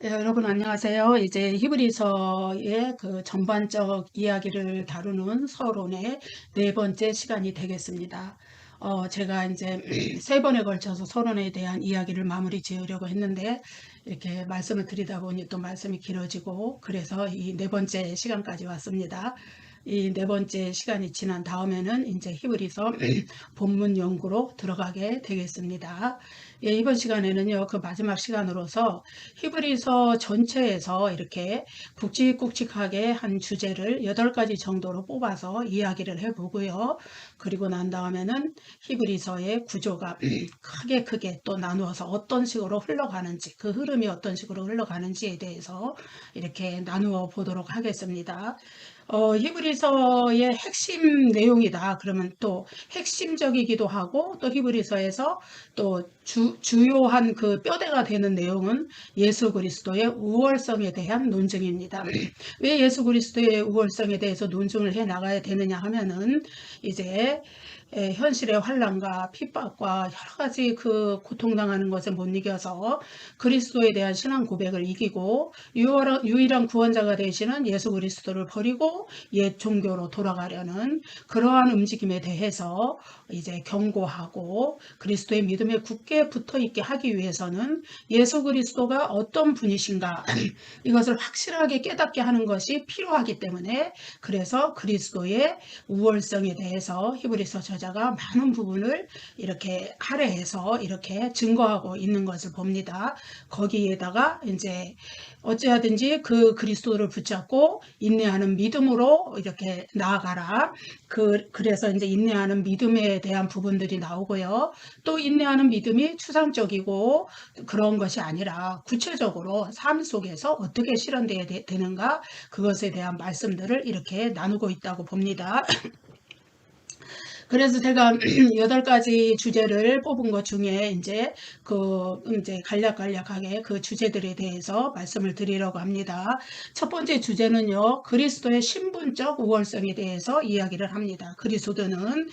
여러분 안녕하세요. 이제 히브리서의 그 전반적 이야기를 다루는 서론의 네 번째 시간이 되겠습니다. 제가 이제 세 번에 걸쳐서 서론에 대한 이야기를 마무리 지으려고 했는데 이렇게 말씀을 드리다 보니 또 말씀이 길어지고 그래서 이 네 번째 시간까지 왔습니다. 이 네 번째 시간이 지난 다음에는 이제 히브리서 본문 연구로 들어가게 되겠습니다. 예, 이번 시간에는요, 그 마지막 시간으로서 히브리서 전체에서 이렇게 굵직굵직하게 한 주제를 8가지 정도로 뽑아서 이야기를 해보고요. 그리고 난 다음에는 히브리서의 구조가 크게 또 나누어서 어떤 식으로 흘러가는지, 그 흐름이 어떤 식으로 흘러가는지에 대해서 이렇게 나누어 보도록 하겠습니다. 히브리서의 핵심 내용이다. 그러면 또 핵심적이기도 하고 또 히브리서에서 또 주요한 그 뼈대가 되는 내용은 예수 그리스도의 우월성에 대한 논증입니다. 왜 예수 그리스도의 우월성에 대해서 논증을 해 나가야 되느냐 하면은 이제 현실의 환난과 핍박과 여러 가지 그 고통당하는 것을 못 이겨서 그리스도에 대한 신앙 고백을 이기고 유일한 구원자가 되시는 예수 그리스도를 버리고 옛 종교로 돌아가려는 그러한 움직임에 대해서 이제 경고하고 그리스도의 믿음에 굳게 붙어 있게 하기 위해서는 예수 그리스도가 어떤 분이신가 이것을 확실하게 깨닫게 하는 것이 필요하기 때문에 그래서 그리스도의 우월성에 대해서 히브리서 저자가 많은 부분을 이렇게 할애해서 이렇게 증거하고 있는 것을 봅니다. 거기에다가 이제 어찌하든지 그 그리스도를 붙잡고 인내하는 믿음으로 이렇게 나아가라. 그래서 이제 인내하는 믿음에 대한 부분들이 나오고요. 또 인내하는 믿음이 추상적이고 그런 것이 아니라 구체적으로 삶 속에서 어떻게 실현되어야 되는가 그것에 대한 말씀들을 이렇게 나누고 있다고 봅니다. 그래서 제가 8가지 주제를 뽑은 것 중에 이제 간략간략하게 그 주제들에 대해서 말씀을 드리려고 합니다. 첫 번째 주제는요, 그리스도의 신분적 우월성에 대해서 이야기를 합니다. 그리스도는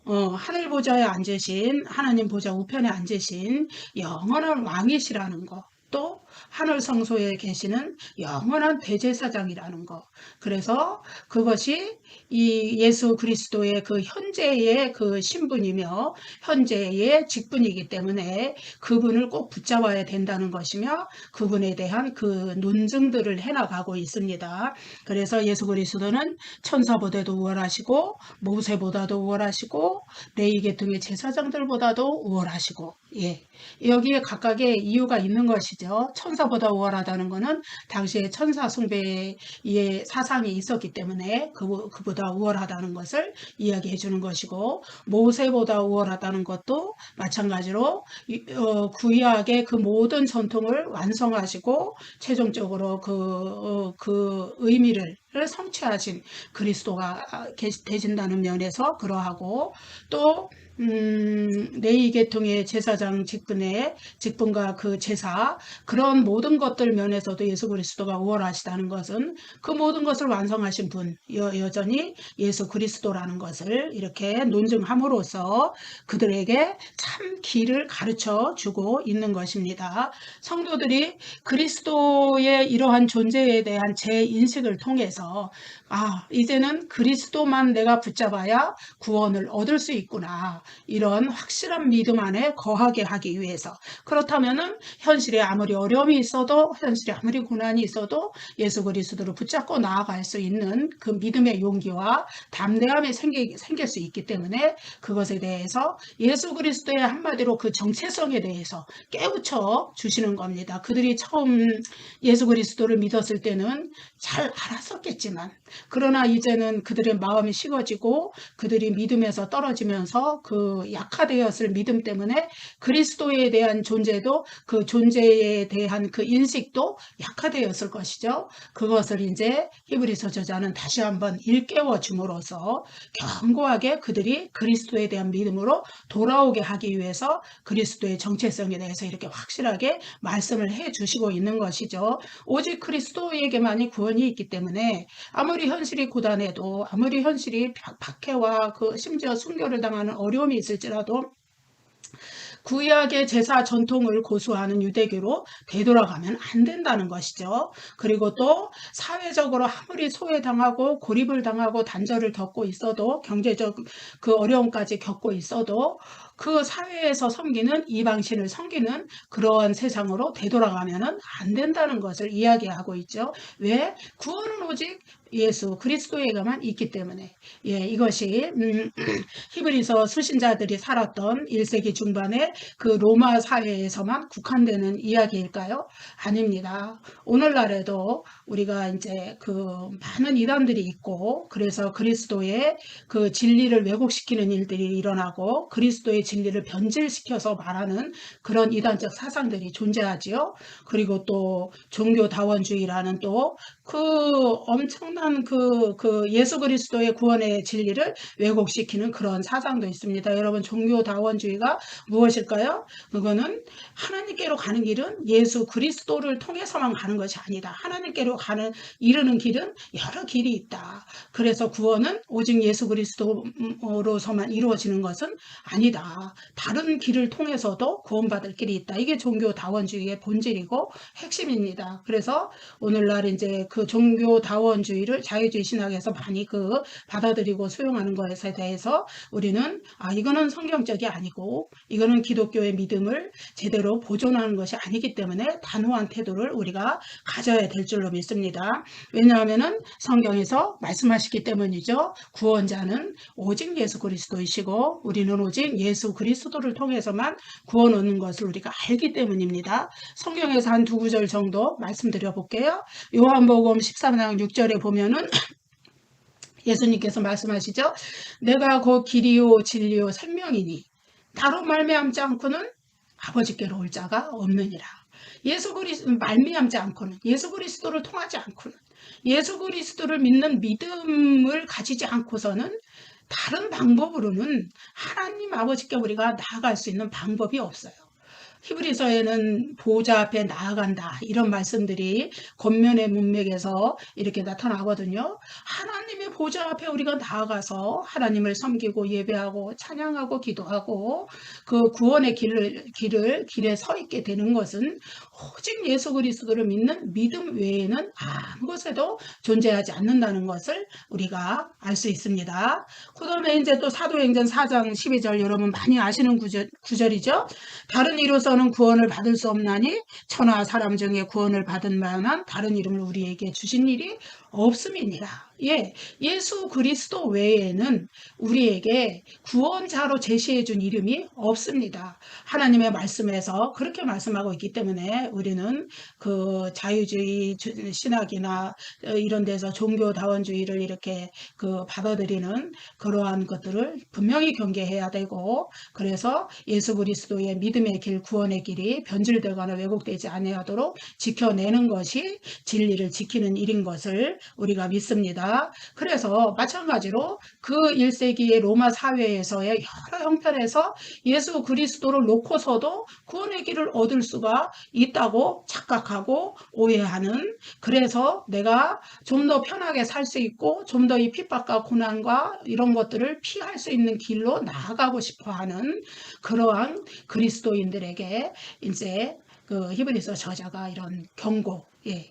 하늘 보좌에 앉으신 하나님 보좌 우편에 앉으신 영원한 왕이시라는 거. 또 하늘 성소에 계시는 영원한 대제사장이라는 거. 그래서 그것이 이 예수 그리스도의 그 현재의 그 신분이며 현재의 직분이기 때문에 그분을 꼭 붙잡아야 된다는 것이며 그분에 대한 그 논증들을 해나가고 있습니다. 그래서 예수 그리스도는 천사보다도 우월하시고 모세보다도 우월하시고 레위 계통의 제사장들보다도 우월하시고 예. 여기에 각각의 이유가 있는 것이죠. 천사보다 우월하다는 것은 당시에 천사 숭배의 사상이 있었기 때문에 그보다 우월하다는 것을 이야기해 주는 것이고 모세보다 우월하다는 것도 마찬가지로 구약의 그 모든 전통을 완성하시고 최종적으로 그 의미를 성취하신 그리스도가 되신다는 면에서 그러하고 또 레위 계통의 제사장 직분과 그 제사 그런 모든 것들 면에서도 예수 그리스도가 우월하시다는 것은 그 모든 것을 완성하신 분 여전히 예수 그리스도라는 것을 이렇게 논증함으로써 그들에게 참 길을 가르쳐 주고 있는 것입니다. 성도들이 그리스도의 이러한 존재에 대한 재인식을 통해서 이제는 그리스도만 내가 붙잡아야 구원을 얻을 수 있구나. 이런 확실한 믿음 안에 거하게 하기 위해서 그렇다면은 현실에 아무리 어려움이 있어도 현실에 아무리 고난이 있어도 예수 그리스도를 붙잡고 나아갈 수 있는 그 믿음의 용기와 담대함이 생길 수 있기 때문에 그것에 대해서 예수 그리스도의 한마디로 그 정체성에 대해서 깨우쳐 주시는 겁니다. 그들이 처음 예수 그리스도를 믿었을 때는 잘 알았었겠지만 그러나 이제는 그들의 마음이 식어지고 그들이 믿음에서 떨어지면서 그 약화되었을 믿음 때문에 그리스도에 대한 존재도 그 존재에 대한 그 인식도 약화되었을 것이죠. 그것을 이제 히브리서 저자는 다시 한번 일깨워 줌으로써 견고하게 그들이 그리스도에 대한 믿음으로 돌아오게 하기 위해서 그리스도의 정체성에 대해서 이렇게 확실하게 말씀을 해 주시고 있는 것이죠. 오직 그리스도에게만이 구원이 있기 때문에 아무리 현실이 고단해도 아무리 현실이 박해와 그 심지어 순교를 당하는 어려움이 있을지라도 구약의 제사 전통을 고수하는 유대교로 되돌아가면 안 된다는 것이죠. 그리고 또 사회적으로 아무리 소외당하고 고립을 당하고 단절을 겪고 있어도 경제적 그 어려움까지 겪고 있어도 그 사회에서 섬기는 이방신을 섬기는 그러한 세상으로 되돌아가면은 안 된다는 것을 이야기하고 있죠. 왜? 구원은 오직 예수 그리스도에게만 있기 때문에 이것이 히브리서 수신자들이 살았던 1세기 중반에 그 로마 사회에서만 국한되는 이야기일까요? 아닙니다. 오늘날에도 우리가 이제 그 많은 이단들이 있고 그래서 그리스도의 그 진리를 왜곡시키는 일들이 일어나고 그리스도의 진리를 변질시켜서 말하는 그런 이단적 사상들이 존재하지요. 그리고 또 종교다원주의라는 또 그 엄청난 그 예수 그리스도의 구원의 진리를 왜곡시키는 그런 사상도 있습니다. 여러분 종교다원주의가 무엇일까요? 그거는 하나님께로 가는 길은 예수 그리스도를 통해서만 가는 것이 아니다. 하나님께로 이르는 길은 여러 길이 있다. 그래서 구원은 오직 예수 그리스도로서만 이루어지는 것은 아니다. 다른 길을 통해서도 구원받을 길이 있다. 이게 종교다원주의의 본질이고 핵심입니다. 그래서 오늘날 이제 그 종교다원주의를 자유주의 신학에서 많이 받아들이고 수용하는 것에 대해서 우리는 이거는 성경적이 아니고 이거는 기독교의 믿음을 제대로 보존하는 것이 아니기 때문에 단호한 태도를 우리가 가져야 될 줄로 믿습니다. 왜냐하면은 성경에서 말씀하시기 때문이죠. 구원자는 오직 예수 그리스도이시고 우리는 오직 예수 그리스도를 통해서만 구원 얻는 것을 우리가 알기 때문입니다. 성경에서 한 두 구절 정도 말씀드려 볼게요. 요한복음 13장 6절에 보면은 예수님께서 말씀하시죠. 내가 곧 길이요 진리요 생명이니 나로 말미암지 않고는 아버지께로 올 자가 없느니라. 예수 그리스도 말미암지 않고는 예수 그리스도를 통하지 않고는 예수 그리스도를 믿는 믿음을 가지지 않고서는 다른 방법으로는 하나님 아버지께 우리가 나아갈 수 있는 방법이 없어요. 히브리서에는 보좌 앞에 나아간다 이런 말씀들이 겉면의 문맥에서 이렇게 나타나거든요. 하나님의 보좌 앞에 우리가 나아가서 하나님을 섬기고 예배하고 찬양하고 기도하고 그 구원의 길에 서 있게 되는 것은 오직 예수 그리스도를 믿는 믿음 외에는 아무것에도 존재하지 않는다는 것을 우리가 알 수 있습니다. 그 다음에 이제 또 사도행전 4장 12절 여러분 많이 아시는 구절이죠. 다른 이로서는 구원을 받을 수 없나니 천하 사람 중에 구원을 받은 만한 다른 이름을 우리에게 주신 일이 없음이니라. 예수 그리스도 외에는 우리에게 구원자로 제시해 준 이름이 없습니다. 하나님의 말씀에서 그렇게 말씀하고 있기 때문에 우리는 그 자유주의 신학이나 이런 데서 종교다원주의를 이렇게 받아들이는 그러한 것들을 분명히 경계해야 되고 그래서 예수 그리스도의 믿음의 길 구원의 길이 변질되거나 왜곡되지 아니하도록 지켜내는 것이 진리를 지키는 일인 것을 우리가 믿습니다. 그래서 마찬가지로 그 1세기의 로마 사회에서의 여러 형편에서 예수 그리스도를 놓고서도 구원의 길을 얻을 수가 있다고 착각하고 오해하는 그래서 내가 좀 더 편하게 살 수 있고 좀 더 이 핍박과 고난과 이런 것들을 피할 수 있는 길로 나아가고 싶어하는 그러한 그리스도인들에게 이제 그 히브리서 저자가 이런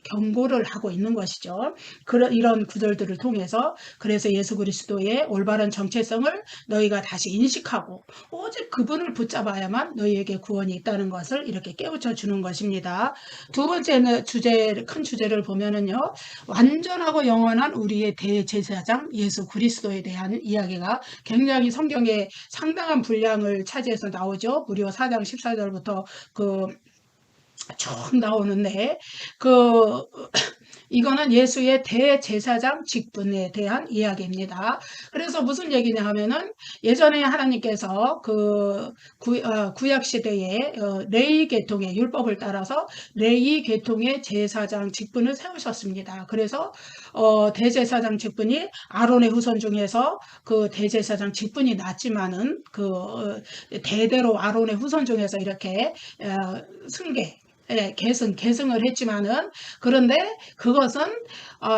경고를 하고 있는 것이죠. 이런 구절들을 통해서 그래서 예수 그리스도의 올바른 정체성을 너희가 다시 인식하고 오직 그분을 붙잡아야만 너희에게 구원이 있다는 것을 이렇게 깨우쳐 주는 것입니다. 두 번째는 큰 주제를 보면은요. 완전하고 영원한 우리의 대제사장 예수 그리스도에 대한 이야기가 굉장히 성경에 상당한 분량을 차지해서 나오죠. 무려 4장 14절부터 쭉 나오는데 이거는 예수의 대제사장 직분에 대한 이야기입니다. 그래서 무슨 얘기냐 하면은 예전에 하나님께서 구약 시대에 레위 계통의 율법을 따라서 레위 계통의 제사장 직분을 세우셨습니다. 그래서 대제사장 직분이 아론의 후손 중에서 그 대제사장 직분이 낮지만은 대대로 아론의 후손 중에서 이렇게 예, 계승을 했지만은, 그런데 그것은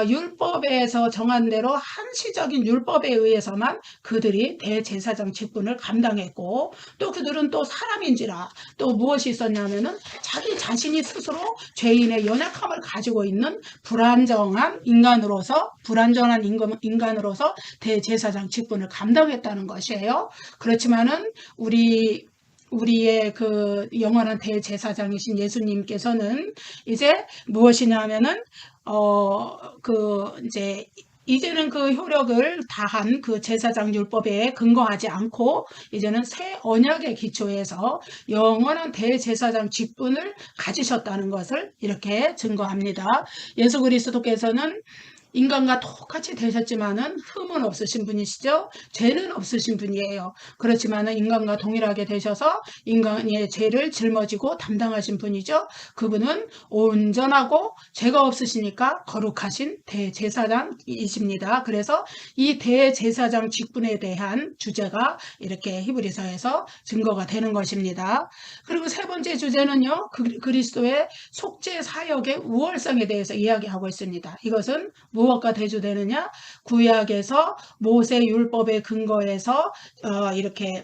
율법에서 정한 대로 한시적인 율법에 의해서만 그들이 대제사장 직분을 감당했고, 또 그들은 또 사람인지라 또 무엇이 있었냐면은 자기 자신이 스스로 죄인의 연약함을 가지고 있는 불완전한 인간으로서 대제사장 직분을 감당했다는 것이에요. 그렇지만은 우리의 그 영원한 대제사장이신 예수님께서는 이제 무엇이냐면은 이제는 그 효력을 다한 그 제사장 율법에 근거하지 않고 이제는 새 언약의 기초에서 영원한 대제사장 직분을 가지셨다는 것을 이렇게 증거합니다. 예수 그리스도께서는 인간과 똑같이 되셨지만은 흠은 없으신 분이시죠. 죄는 없으신 분이에요. 그렇지만은 인간과 동일하게 되셔서 인간의 죄를 짊어지고 담당하신 분이죠. 그분은 온전하고 죄가 없으시니까 거룩하신 대제사장이십니다. 그래서 이 대제사장 직분에 대한 주제가 이렇게 히브리서에서 증거가 되는 것입니다. 그리고 세 번째 주제는요, 그리스도의 속죄 사역의 우월성에 대해서 이야기하고 있습니다. 이것은 무엇과 대조되느냐? 구약에서 모세 율법에 근거해서 이렇게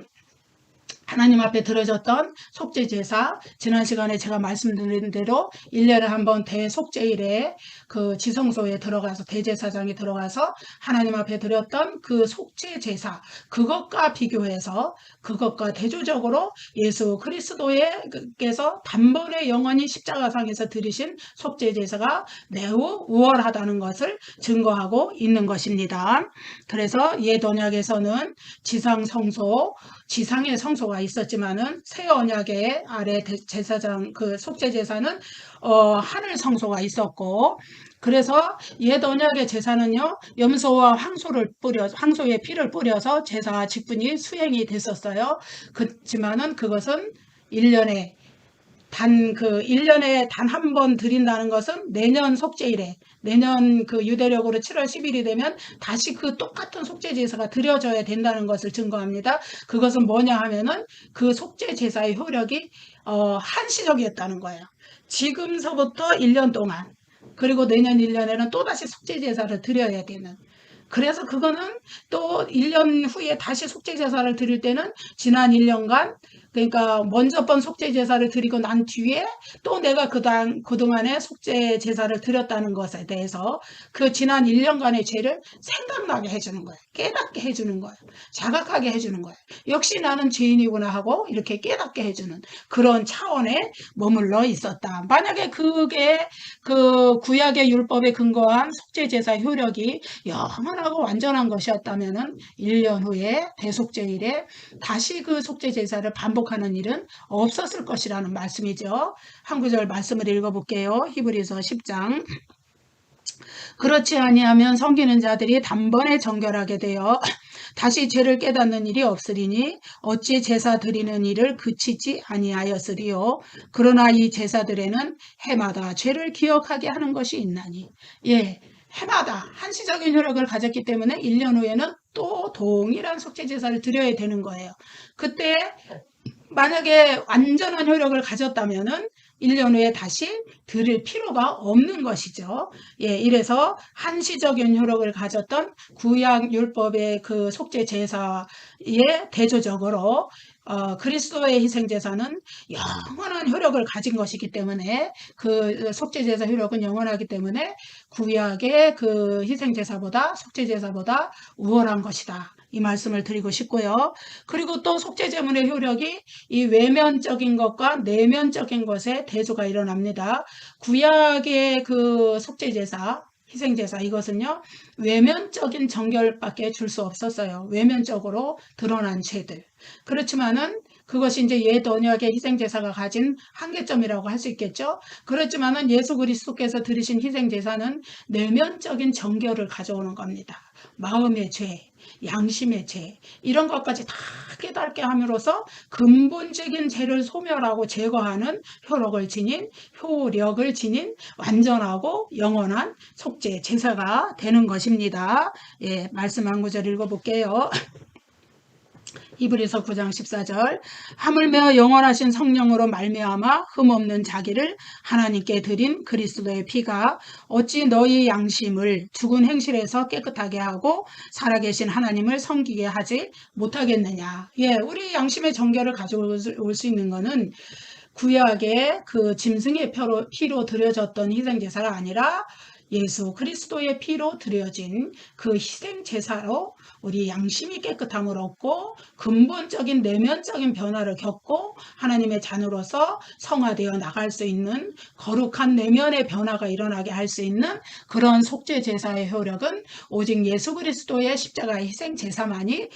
하나님 앞에 드려졌던 속죄제사, 지난 시간에 제가 말씀드린 대로 1년에 한 번 대속죄일에 그 지성소에 들어가서 대제사장이 들어가서 하나님 앞에 드렸던 그 속죄제사, 그것과 비교해서 그것과 대조적으로 예수 그리스도께서 단번에 영원히 십자가상에서 드리신 속죄제사가 매우 우월하다는 것을 증거하고 있는 것입니다. 그래서 옛 언약에서는 지상의 성소가 있었지만은 새 언약의 아래 제사장 그 속죄 제사는 하늘 성소가 있었고, 그래서 옛 언약의 제사는요, 염소와 황소의 피를 뿌려서 제사 직분이 수행이 됐었어요. 그렇지만은 그것은 1년에 단 한 번 드린다는 것은 내년 속죄일에, 내년 그 유대력으로 7월 10일이 되면 다시 그 똑같은 속죄 제사가 드려져야 된다는 것을 증거합니다. 그것은 뭐냐 하면은 그 속죄 제사의 효력이 한시적이었다는 거예요. 지금서부터 1년 동안, 그리고 내년 1년에는 또다시 속죄 제사를 드려야 되는. 그래서 그거는 또 1년 후에 다시 속죄 제사를 드릴 때는 지난 1년간, 그러니까 먼저 번 속죄 제사를 드리고 난 뒤에 또 내가 그동안에 속죄 제사를 드렸다는 것에 대해서 그 지난 1년간의 죄를 생각나게 해주는 거예요. 깨닫게 해주는 거예요. 자각하게 해주는 거예요. 역시 나는 죄인이구나 하고 이렇게 깨닫게 해주는 그런 차원에 머물러 있었다. 만약에 그게 그 구약의 율법에 근거한 속죄 제사 효력이 영원하고 완전한 것이었다면은 1년 후에 대속죄일에 다시 그 속죄 제사를 반복하는 일은 없었을 것이라는 말씀이죠. 한 구절 말씀을 읽어볼게요. 히브리서 10장. 그렇지 아니하면 섬기는 자들이 단번에 정결하게 되어 다시 죄를 깨닫는 일이 없으리니 어찌 제사 드리는 일을 그치지 아니하였으리요. 그러나 이 제사들에는 해마다 죄를 기억하게 하는 것이 있나니. 예, 해마다 한시적인 효력을 가졌기 때문에 1년 후에는 또 동일한 속죄 제사를 드려야 되는 거예요. 그때 만약에 완전한 효력을 가졌다면은 1년 후에 다시 드릴 필요가 없는 것이죠. 예, 이래서 한시적인 효력을 가졌던 구약 율법의 그 속죄 제사에 대조적으로 그리스도의 희생 제사는 영원한 효력을 가진 것이기 때문에 그 속죄 제사 효력은 영원하기 때문에 구약의 그 희생 제사보다 속죄 제사보다 우월한 것이다. 이 말씀을 드리고 싶고요. 그리고 또 속죄 제물의 효력이 이 외면적인 것과 내면적인 것에 대조가 일어납니다. 구약의 그 속죄 제사, 희생 제사, 이것은요, 외면적인 정결밖에 줄 수 없었어요. 외면적으로 드러난 죄들. 그렇지만은 그것이 이제 옛 언약의 희생 제사가 가진 한계점이라고 할 수 있겠죠. 그렇지만은 예수 그리스도께서 드리신 희생 제사는 내면적인 정결을 가져오는 겁니다. 마음의 죄, 양심의 죄, 이런 것까지 다 깨닫게 함으로써 근본적인 죄를 소멸하고 제거하는 효력을 지닌 완전하고 영원한 속죄 제사가 되는 것입니다. 예, 말씀 한 구절 읽어볼게요. 히브리서 9장 14절 하물며 영원하신 성령으로 말미암아 흠없는 자기를 하나님께 드린 그리스도의 피가 어찌 너희 양심을 죽은 행실에서 깨끗하게 하고 살아계신 하나님을 섬기게 하지 못하겠느냐. 예, 우리 양심의 정결을 가져올 수 있는 것은 구약의 그 짐승의 피로 드려졌던 희생제사가 아니라 예수 그리스도의 피로 드려진 그 희생제사로 우리 양심이 깨끗함을 얻고 근본적인 내면적인 변화를 겪고 하나님의 자녀로서 성화되어 나갈 수 있는 거룩한 내면의 변화가 일어나게 할 수 있는 그런 속죄제사의 효력은 오직 예수 그리스도의 십자가의 희생제사만이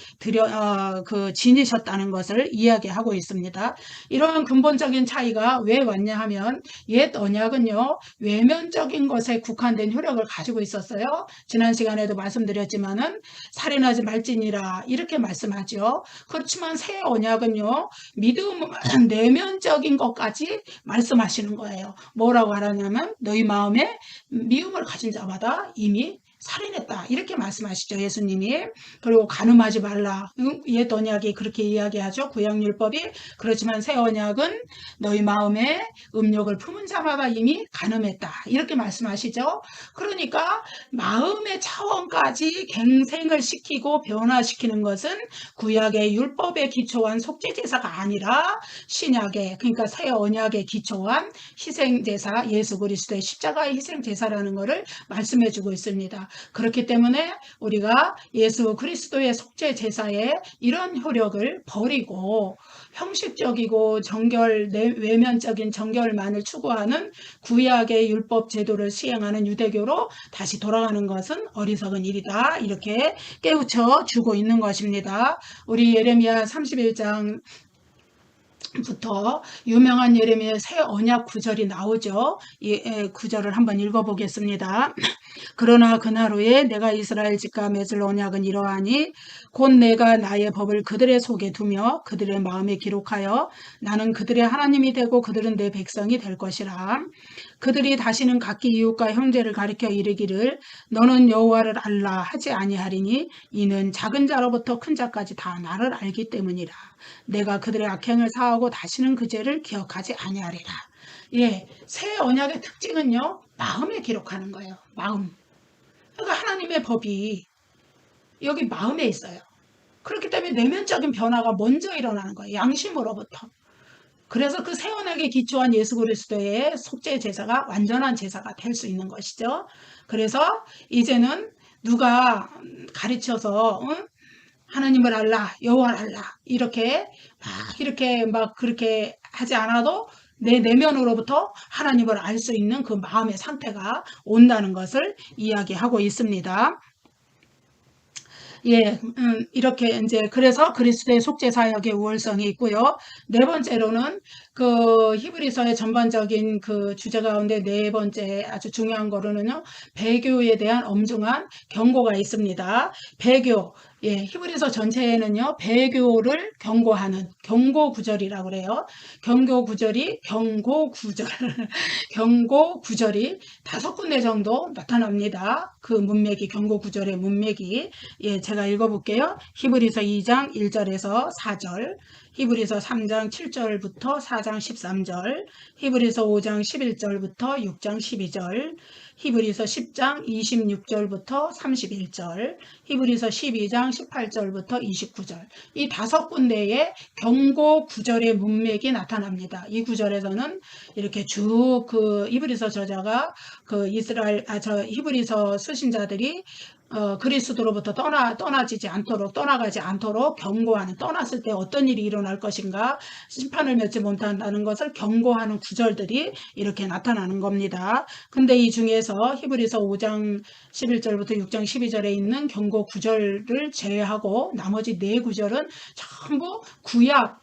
지니셨다는 것을 이야기하고 있습니다. 이런 근본적인 차이가 왜 왔냐 하면 옛 언약은요, 외면적인 것에 국한된 효력을 가지고 있었어요. 지난 시간에도 말씀드렸지만은 살인하지 말지니라 이렇게 말씀하죠. 그렇지만 새 언약은요, 믿음 내면적인 것까지 말씀하시는 거예요. 뭐라고 하라냐면 너희 마음에 미움을 가진 자마다 이미 살인했다 이렇게 말씀하시죠, 예수님이. 그리고 간음하지 말라. 옛 언약이 그렇게 이야기하죠, 구약율법이. 그렇지만 새 언약은 너희 마음에 음욕을 품은 자마다 이미 간음했다 이렇게 말씀하시죠. 그러니까 마음의 차원까지 갱생을 시키고 변화시키는 것은 구약의 율법에 기초한 속죄제사가 아니라 신약의, 그러니까 새 언약에 기초한 희생제사, 예수 그리스도의 십자가의 희생제사라는 것을 말씀해 주고 있습니다. 그렇기 때문에 우리가 예수 그리스도의 속죄제사의 이런 효력을 버리고 형식적이고 외면적인 정결만을 추구하는 구약의 율법 제도를 시행하는 유대교로 다시 돌아가는 것은 어리석은 일이다 이렇게 깨우쳐 주고 있는 것입니다. 우리 예레미야 31장 부터 유명한 예레미야 새 언약 구절이 나오죠. 이 구절을 한번 읽어보겠습니다. 그러나 그날 후에 내가 이스라엘 집과 맺을 언약은 이러하니 곧 내가 나의 법을 그들의 속에 두며 그들의 마음에 기록하여 나는 그들의 하나님이 되고 그들은 내 백성이 될 것이라. 그들이 다시는 각기 이웃과 형제를 가리켜 이르기를 너는 여호와를 알라 하지 아니하리니 이는 작은 자로부터 큰 자까지 다 나를 알기 때문이라. 내가 그들의 악행을 사하고 다시는 그 죄를 기억하지 아니하리라. 예, 새 언약의 특징은요, 마음에 기록하는 거예요. 마음. 그러니까 하나님의 법이 여기 마음에 있어요. 그렇기 때문에 내면적인 변화가 먼저 일어나는 거예요. 양심으로부터. 그래서 그 새 언약에 기초한 예수 그리스도의 속죄 제사가 완전한 제사가 될 수 있는 것이죠. 그래서 이제는 누가 가르쳐서 하나님을 알라, 여호와를 알라 이렇게 그렇게 하지 않아도 내 내면으로부터 하나님을 알 수 있는 그 마음의 상태가 온다는 것을 이야기하고 있습니다. 예, 이렇게 이제 그래서 그리스도의 속죄 사역의 우월성이 있고요. 네 번째로는 그 히브리서의 전반적인 그 주제 가운데 네 번째 아주 중요한 거로는요, 배교에 대한 엄중한 경고가 있습니다. 배교, 예, 히브리서 전체에는요, 배교를 경고하는 경고 구절이라고 그래요. 경고 구절이 경고 구절이 5군데 정도 나타납니다. 그 문맥이 경고 구절의 문맥이. 예, 제가 읽어볼게요. 히브리서 2장 1절에서 4절, 히브리서 3장 7절부터 4장 13절, 히브리서 5장 11절부터 6장 12절, 히브리서 10장 26절부터 31절, 히브리서 12장 18절부터 29절. 이 5군데의 경고 구절의 문맥이 나타납니다. 이 구절에서는 이렇게 쭉 그 히브리서 저자가 그 히브리서 쓰신 자들이 그리스도로부터 떠나가지 않도록 경고하는, 떠났을 때 어떤 일이 일어날 것인가, 심판을 맺지 못한다는 것을 경고하는 구절들이 이렇게 나타나는 겁니다. 근데 이 중에서 히브리서 5장 11절부터 6장 12절에 있는 경고 구절을 제외하고 나머지 4구절은 전부 구약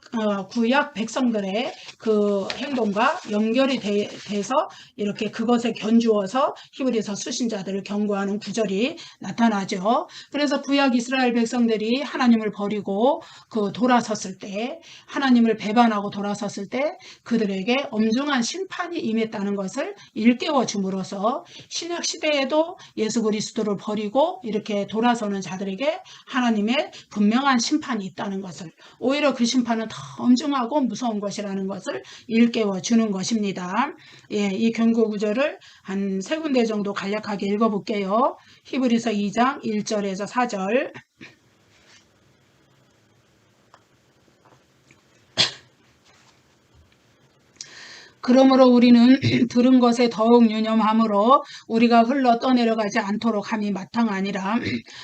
구약 백성들의 그 행동과 연결이 돼서 이렇게 그것에 견주어서 히브리서 수신자들을 경고하는 구절이 나타나죠. 그래서 구약 이스라엘 백성들이 하나님을 버리고 그 돌아섰을 때, 하나님을 배반하고 돌아섰을 때 그들에게 엄중한 심판이 임했다는 것을 일깨워 줌으로써 신약 시대에도 예수 그리스도를 버리고 이렇게 돌아서는 자들에게 하나님의 분명한 심판이 있다는 것을, 오히려 그 심판은 더 엄중하고 무서운 것이라는 것을 일깨워 주는 것입니다. 예, 이 경고 구절을 한 세 군데 정도 간략하게 읽어볼게요. 히브리서 2장 1절에서 4절. 그러므로 우리는 들은 것에 더욱 유념함으로 우리가 흘러 떠내려가지 않도록 함이 마땅하니라.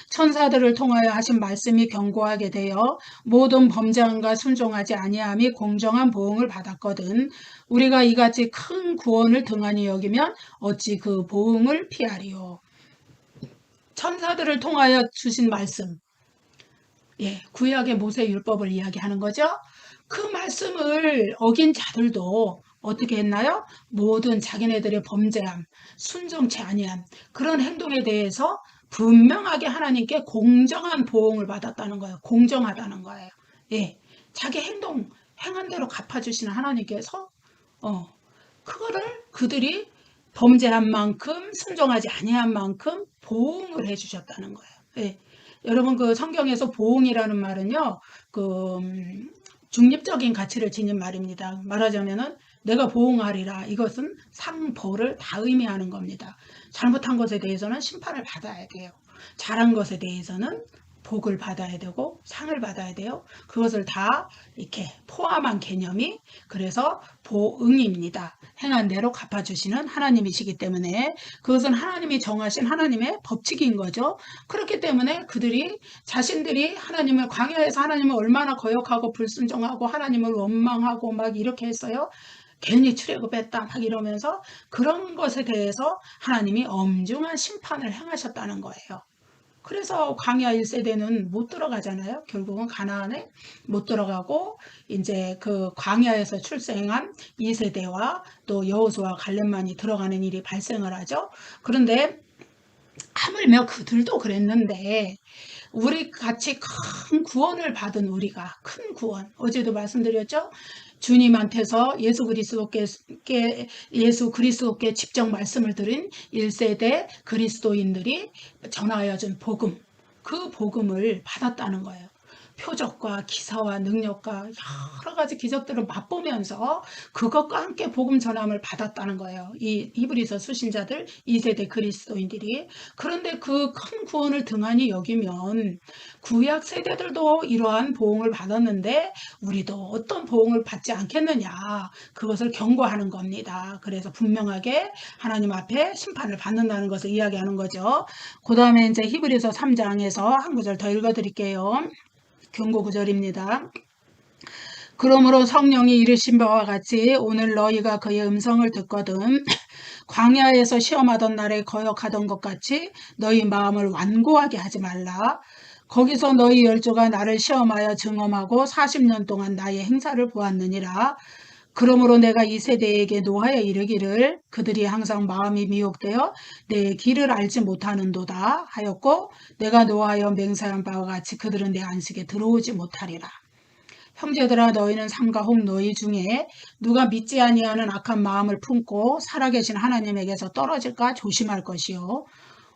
천사들을 통하여 하신 말씀이 견고하게 되어 모든 범죄함과 순종하지 아니함이 공정한 보응을 받았거든. 우리가 이같이 큰 구원을 등한히 여기면 어찌 그 보응을 피하리요. 천사들을 통하여 주신 말씀, 예, 구약의 모세 율법을 이야기하는 거죠. 그 말씀을 어긴 자들도 어떻게 했나요? 모든 자기네들의 범죄함, 순종치 아니함, 그런 행동에 대해서 분명하게 하나님께 공정한 보응을 받았다는 거예요. 공정하다는 거예요. 예, 자기 행동, 행한 대로 갚아주시는 하나님께서 그거를 그들이 범죄한 만큼, 순종하지 아니한 만큼 보응을 해주셨다는 거예요. 예. 여러분, 그 성경에서 보응이라는 말은요, 중립적인 가치를 지닌 말입니다. 말하자면은 내가 보응하리라. 이것은 상보를 다 의미하는 겁니다. 잘못한 것에 대해서는 심판을 받아야 돼요. 잘한 것에 대해서는 복을 받아야 되고 상을 받아야 돼요. 그것을 다 이렇게 포함한 개념이, 그래서 보응입니다. 행한 대로 갚아주시는 하나님이시기 때문에 그것은 하나님이 정하신 하나님의 법칙인 거죠. 그렇기 때문에 그들이 자신들이 하나님을, 광야에서 하나님을 얼마나 거역하고 불순종하고 하나님을 원망하고 막 이렇게 했어요. 괜히 출애굽했다 막 이러면서 그런 것에 대해서 하나님이 엄중한 심판을 행하셨다는 거예요. 그래서 광야 1세대는 못 들어가잖아요. 결국은 가나안에 못 들어가고 이제 그 광야에서 출생한 2세대와 또 여호수아 갈렙만이 들어가는 일이 발생을 하죠. 그런데 하물며 그들도 그랬는데 우리 같이 큰 구원을 받은 우리가, 큰 구원, 어제도 말씀드렸죠. 주님한테서 예수 그리스도께 직접 말씀을 들은 1세대 그리스도인들이 전하여 준 복음, 그 복음을 받았다는 거예요. 표적과 기사와 능력과 여러 가지 기적들을 맛보면서 그것과 함께 복음 전함을 받았다는 거예요. 이 히브리서 수신자들 2세대 그리스도인들이. 그런데 그 큰 구원을 등한히 여기면 구약 세대들도 이러한 보응을 받았는데 우리도 어떤 보응을 받지 않겠느냐, 그것을 경고하는 겁니다. 그래서 분명하게 하나님 앞에 심판을 받는다는 것을 이야기하는 거죠. 그 다음에 이제 히브리서 3장에서 한 구절 더 읽어드릴게요. 경고 구절입니다. 그러므로 성령이 이르신 바와 같이 오늘 너희가 그의 음성을 듣거든 광야에서 시험하던 날에 거역하던 것 같이 너희 마음을 완고하게 하지 말라. 거기서 너희 열조가 나를 시험하여 증험하고 40년 동안 나의 행사를 보았느니라. 그러므로 내가 이 세대에게 노하여 이르기를 그들이 항상 마음이 미혹되어 내 길을 알지 못하는도다 하였고 내가 노하여 맹세한 바와 같이 그들은 내 안식에 들어오지 못하리라. 형제들아, 너희는 삼가 혹 너희 중에 누가 믿지 아니하는 악한 마음을 품고 살아계신 하나님에게서 떨어질까 조심할 것이요.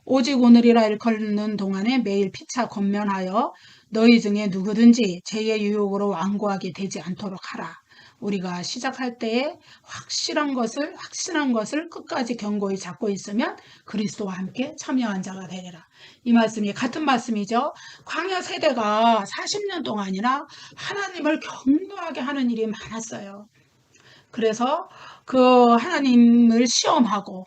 오직 오늘이라 일컫는 동안에 매일 피차 권면하여 너희 중에 누구든지 죄의 유혹으로 완고하게 되지 않도록 하라. 우리가 시작할 때에 확실한 것을 끝까지 견고히 잡고 있으면 그리스도와 함께 참여한 자가 되리라. 이 말씀이 같은 말씀이죠. 광야 세대가 40년 동안이나 하나님을 경노하게 하는 일이 많았어요. 그래서 그 하나님을 시험하고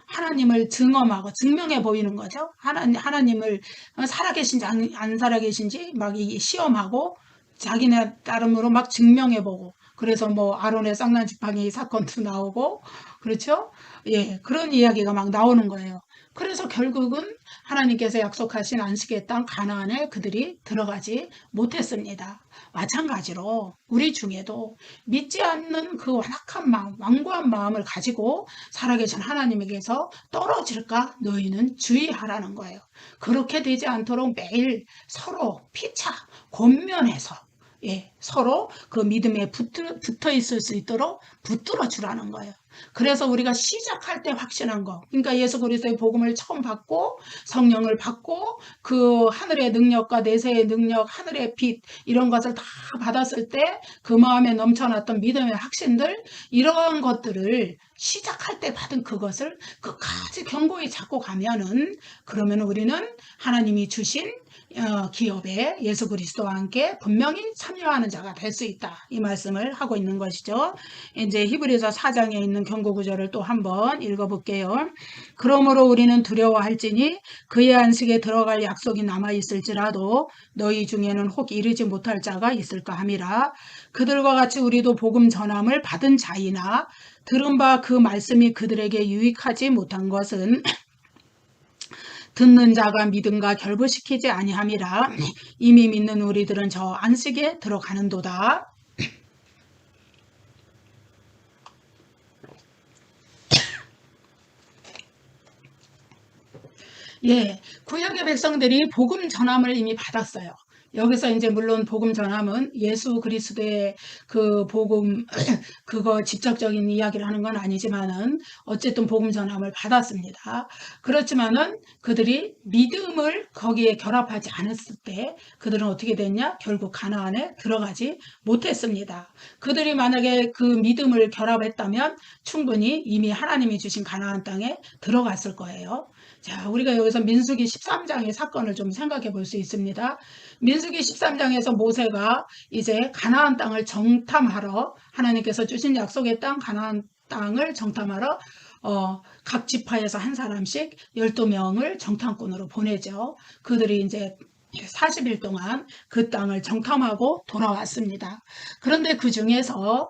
하나님을 증명해 보이는 거죠. 하나님을 살아계신지 안 살아계신지 막 시험하고 자기네 나름으로 막 증명해보고, 그래서 뭐 아론의 쌍난 지팡이 사건도 나오고, 그렇죠? 예, 그런 이야기가 막 나오는 거예요. 그래서 결국은 하나님께서 약속하신 안식의 땅 가나안에 그들이 들어가지 못했습니다. 마찬가지로 우리 중에도 믿지 않는 그 완악한 마음, 완고한 마음을 가지고 살아계신 하나님에게서 떨어질까 너희는 주의하라는 거예요. 그렇게 되지 않도록 매일 서로 피차 권면해서 서로 그 믿음에 붙어 있을 수 있도록 붙들어 주라는 거예요. 그래서 우리가 시작할 때 확신한 거, 그러니까 예수 그리스도의 복음을 처음 받고 성령을 받고 그 하늘의 능력과 내세의 능력, 하늘의 빛 이런 것을 다 받았을 때 그 마음에 넘쳐났던 믿음의 확신들, 이러한 것들을 시작할 때 받은 그것을 끝까지 견고히 잡고 가면은, 그러면 우리는 하나님이 주신 기업에 예수 그리스도와 함께 분명히 참여하는 자가 될 수 있다, 이 말씀을 하고 있는 것이죠. 이제 히브리서 4장에 있는 경고 구절을 또 한번 읽어볼게요. 그러므로 우리는 두려워할지니 그의 안식에 들어갈 약속이 남아있을지라도 너희 중에는 혹 이르지 못할 자가 있을까 함이라. 그들과 같이 우리도 복음 전함을 받은 자이나 들은 바 그 말씀이 그들에게 유익하지 못한 것은 듣는 자가 믿음과 결부시키지 아니함이라. 이미 믿는 우리들은 저 안식에 들어가는도다. 구약의 백성들이 복음 전함을 이미 받았어요. 여기서 이제 물론 복음 전함은 예수 그리스도의 그 복음 그거 직접적인 이야기를 하는 건 아니지만은 어쨌든 복음 전함을 받았습니다. 그렇지만은 그들이 믿음을 거기에 결합하지 않았을 때 그들은 어떻게 됐냐? 결국 가나안에 들어가지 못했습니다. 그들이 만약에 그 믿음을 결합했다면 충분히 이미 하나님이 주신 가나안 땅에 들어갔을 거예요. 자, 우리가 여기서 민수기 13장의 사건을 좀 생각해 볼 수 있습니다. 민수기 13장에서 모세가 이제 가나안 땅을 정탐하러, 하나님께서 주신 약속의 땅 가나안 땅을 정탐하러 각 지파에서 한 사람씩 12명을 정탐꾼으로 보내죠. 그들이 이제 40일 동안 그 땅을 정탐하고 돌아왔습니다. 그런데 그 중에서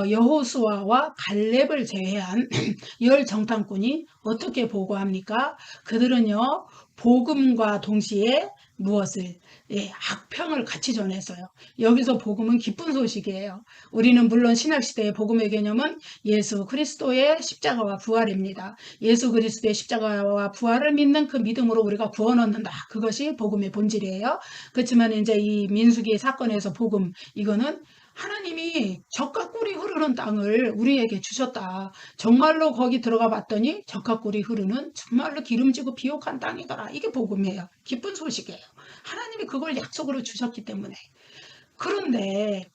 여호수아와 갈렙을 제외한 10 정탐꾼이 어떻게 보고합니까? 그들은요, 복음과 동시에 무엇을? 악평을 같이 전했어요. 여기서 복음은 기쁜 소식이에요. 우리는 물론 신약시대의 복음의 개념은 예수 그리스도의 십자가와 부활입니다. 예수 그리스도의 십자가와 부활을 믿는 그 믿음으로 우리가 구원 얻는다. 그것이 복음의 본질이에요. 그렇지만 이제 이 민수기 사건에서 복음, 이거는 하나님이 젖과 꿀이 흐르는 땅을 우리에게 주셨다. 정말로 거기 들어가 봤더니 젖과 꿀이 흐르는 정말로 기름지고 비옥한 땅이더라. 이게 복음이에요. 기쁜 소식이에요. 하나님이 그걸 약속으로 주셨기 때문에. 그런데